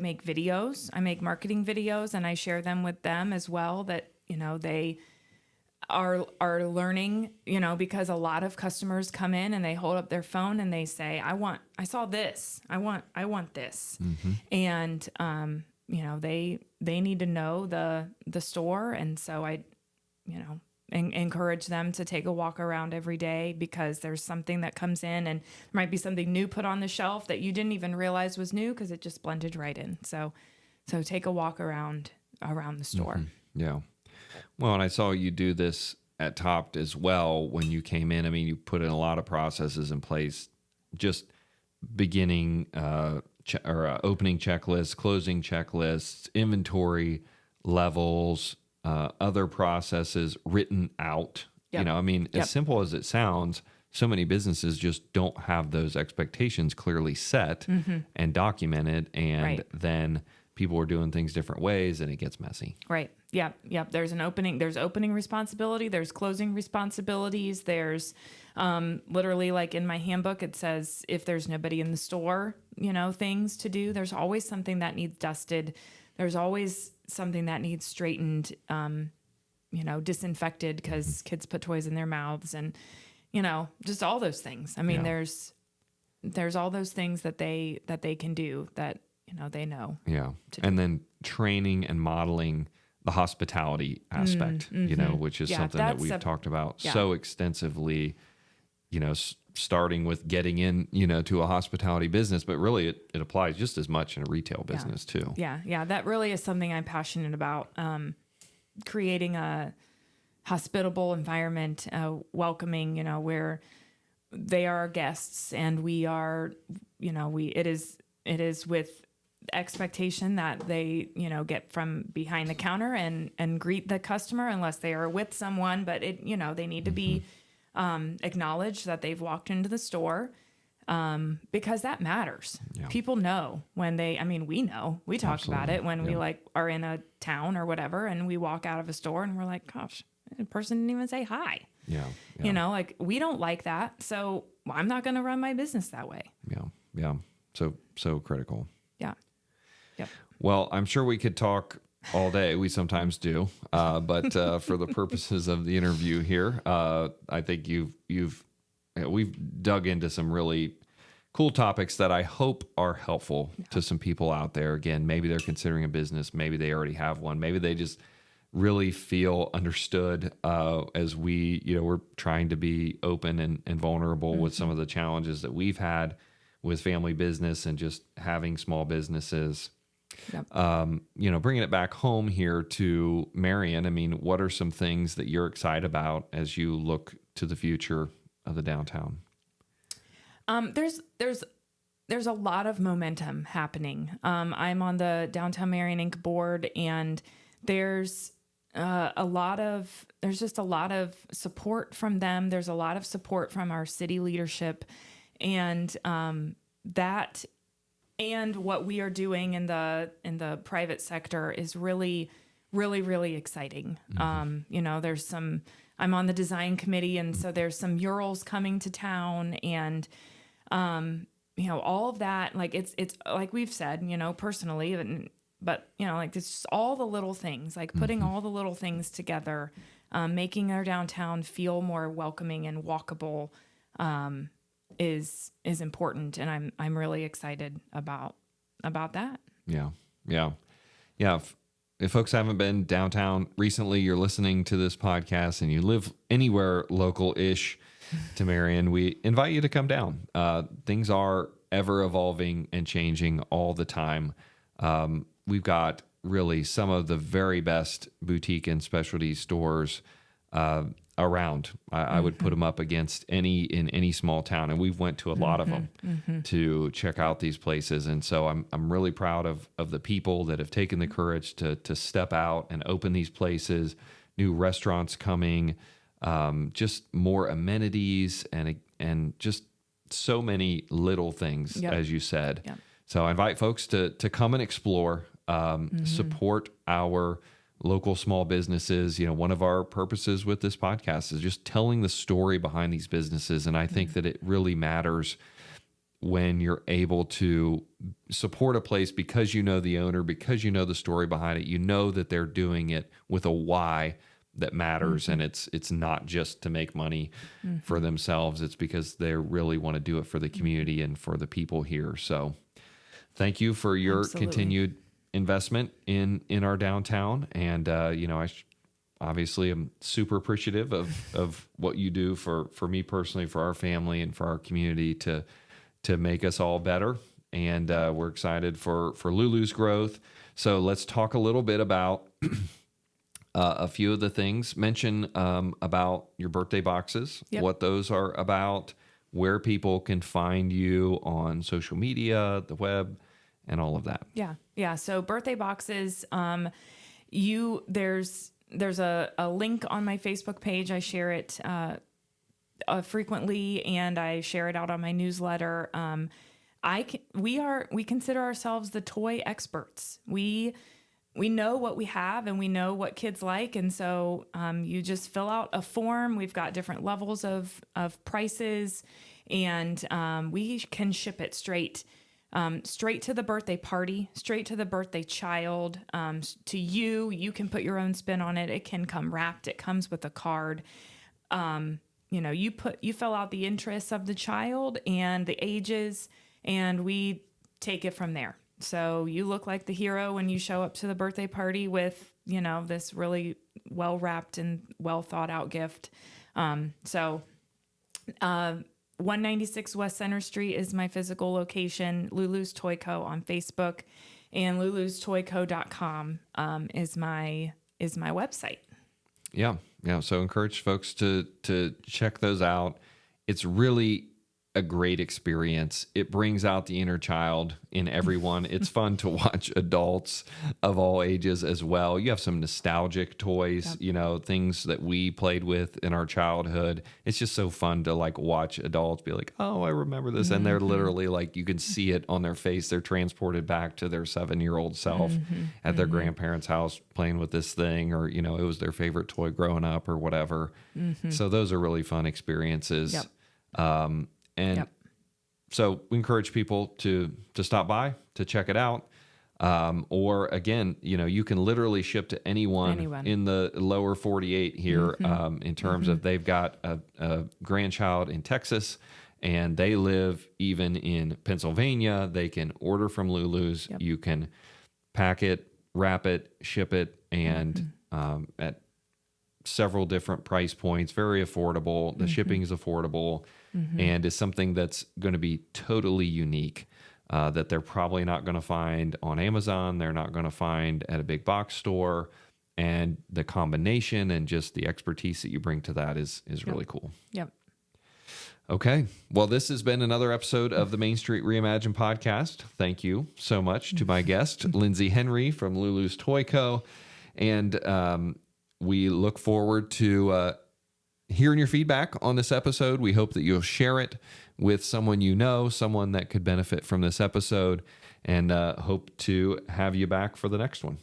make videos. I make marketing videos, and I share them with them as well, that they are learning, because a lot of customers come in and they hold up their phone and they say, I saw this. I want this. And they need to know the store, and so I encourage them to take a walk around every day, because there's something that comes in, and there might be something new put on the shelf that you didn't even realize was new because it just blended right in. So take a walk around the store. Yeah. Well, and I saw you do this at Topt as well, when you came in, I mean, you put in a lot of processes in place, just beginning opening checklists, closing checklists, inventory levels, other processes written out. Yep. I mean, Yep. as simple as it sounds, so many businesses just don't have those expectations clearly set and documented. And Right. then people are doing things different ways and it gets messy. Right. Yep. Yep. There's opening responsibility. There's closing responsibilities. There's literally, like in my handbook, it says if there's nobody in the store, things to do. There's always something that needs dusted. There's always something that needs straightened, disinfected because kids put toys in their mouths and, just all those things. I mean, there's all those things that they can do that, they know. Yeah. And then training and modeling the hospitality aspect, which is something that we've talked about so extensively, starting with getting in, to a hospitality business, but really it applies just as much in a retail business too. Yeah. Yeah. That really is something I'm passionate about. Creating a hospitable environment, welcoming, where they are our guests and we are, it is with expectation that they, get from behind the counter and greet the customer unless they are with someone, but they need to be acknowledged that they've walked into the store, because that matters. Yeah. People know when we know, we talk Absolutely. about it when we are in a town or whatever, and we walk out of a store and we're like, gosh, the person didn't even say hi. Yeah. We don't like that. So I'm not going to run my business that way. Yeah. Yeah. So critical. Yeah. Yep. Well, I'm sure we could talk all day. We sometimes do. But for the purposes of the interview here, I think we've dug into some really cool topics that I hope are helpful to some people out there. Again, maybe they're considering a business. Maybe they already have one. Maybe they just really feel understood, as we're trying to be open and vulnerable with some of the challenges that we've had with family business and just having small businesses. Yep. Bringing it back home here to Marion, I mean, what are some things that you're excited about as you look to the future of the downtown? There's a lot of momentum happening. I'm on the Downtown Marion Inc. board, and there's just a lot of support from them. There's a lot of support from our city leadership, and that and what we are doing in the private sector is really, really, really exciting. I'm on the design committee, and so there's some murals coming to town, and all of that. Like it's like we've said, personally, but it's just all the little things, like putting all the little things together, making our downtown feel more welcoming and walkable, is important, and I'm really excited about that. Yeah. If folks haven't been downtown recently, you're listening to this podcast and you live anywhere local-ish to Marion, we invite you to come down. Things are ever evolving and changing all the time. We've got really some of the very best boutique and specialty stores around. I would put them up against in any small town, and we've went to a lot of them to check out these places. And so I'm really proud of the people that have taken the courage to step out and open these places. New restaurants coming, just more amenities, and just so many little things, as you said. Yep. So I invite folks to come and explore, support our local small businesses. One of our purposes with this podcast is just telling the story behind these businesses. And I think that it really matters when you're able to support a place because you know the owner, because you know the story behind it, that they're doing it with a why that matters. And it's not just to make money for themselves. It's because they really want to do it for the community and for the people here. So thank you for your continued investment in our downtown. And, obviously I'm super appreciative of what you do for me personally, for our family, and for our community to make us all better. And we're excited for LuLu's growth. So let's talk a little bit about a few of the things. Mention about your birthday boxes, Yep. what those are about, where people can find you on social media, the web, and all of that. Yeah. So birthday boxes, there's a link on my Facebook page. I share it frequently, and I share it out on my newsletter. We consider ourselves the toy experts. We know what we have, and we know what kids like, and so you just fill out a form. We've got different levels of prices, and we can ship it straight to the birthday party, straight to the birthday child, to you. You can put your own spin on it. It can come wrapped. It comes with a card. You fill out the interests of the child and the ages, and we take it from there. So you look like the hero when you show up to the birthday party with, this really well wrapped and well thought out gift. 196 West Center Street is my physical location. LuLu's Toy Co. on Facebook, and lulustoyco.com is my website. Yeah. So encourage folks to check those out. It's really a great experience. It brings out the inner child in everyone. It's fun to watch adults of all ages as well. You have some nostalgic toys, things that we played with in our childhood. It's just so fun to watch adults be like, oh, I remember this. And they're literally you can see it on their face. They're transported back to their 7-year-old self at their grandparents' house playing with this thing, or, it was their favorite toy growing up or whatever. So those are really fun experiences. So we encourage people to stop by, to check it out. Or again, you can literally ship to anyone. In the lower 48 here, in terms of they've got a grandchild in Texas, and they live even in Pennsylvania. They can order from LuLu's. Yep. You can pack it, wrap it, ship it, and at several different price points, very affordable. The shipping is affordable. And is something that's going to be totally unique, that they're probably not going to find on Amazon. They're not going to find at a big box store. And the combination and just the expertise that you bring to that is really cool. Yep. Okay. Well, this has been another episode of the Main Street Reimagined podcast. Thank you so much to my guest, Lindsey Henry from LuLu's Toy Co. And we look forward to hearing your feedback on this episode. We hope that you'll share it with someone someone that could benefit from this episode, and hope to have you back for the next one.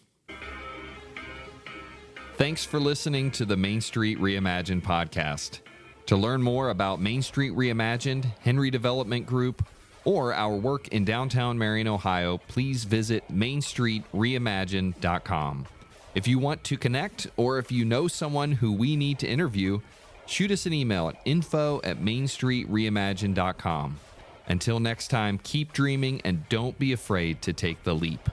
Thanks for listening to the Main Street Reimagined podcast. To learn more about Main Street Reimagined, Henry Development Group, or our work in downtown Marion, Ohio, please visit mainstreetreimagined.com. If you want to connect, or if you know someone who we need to interview, shoot us an email at info@mainstreetreimagined.com. Until next time, keep dreaming and don't be afraid to take the leap.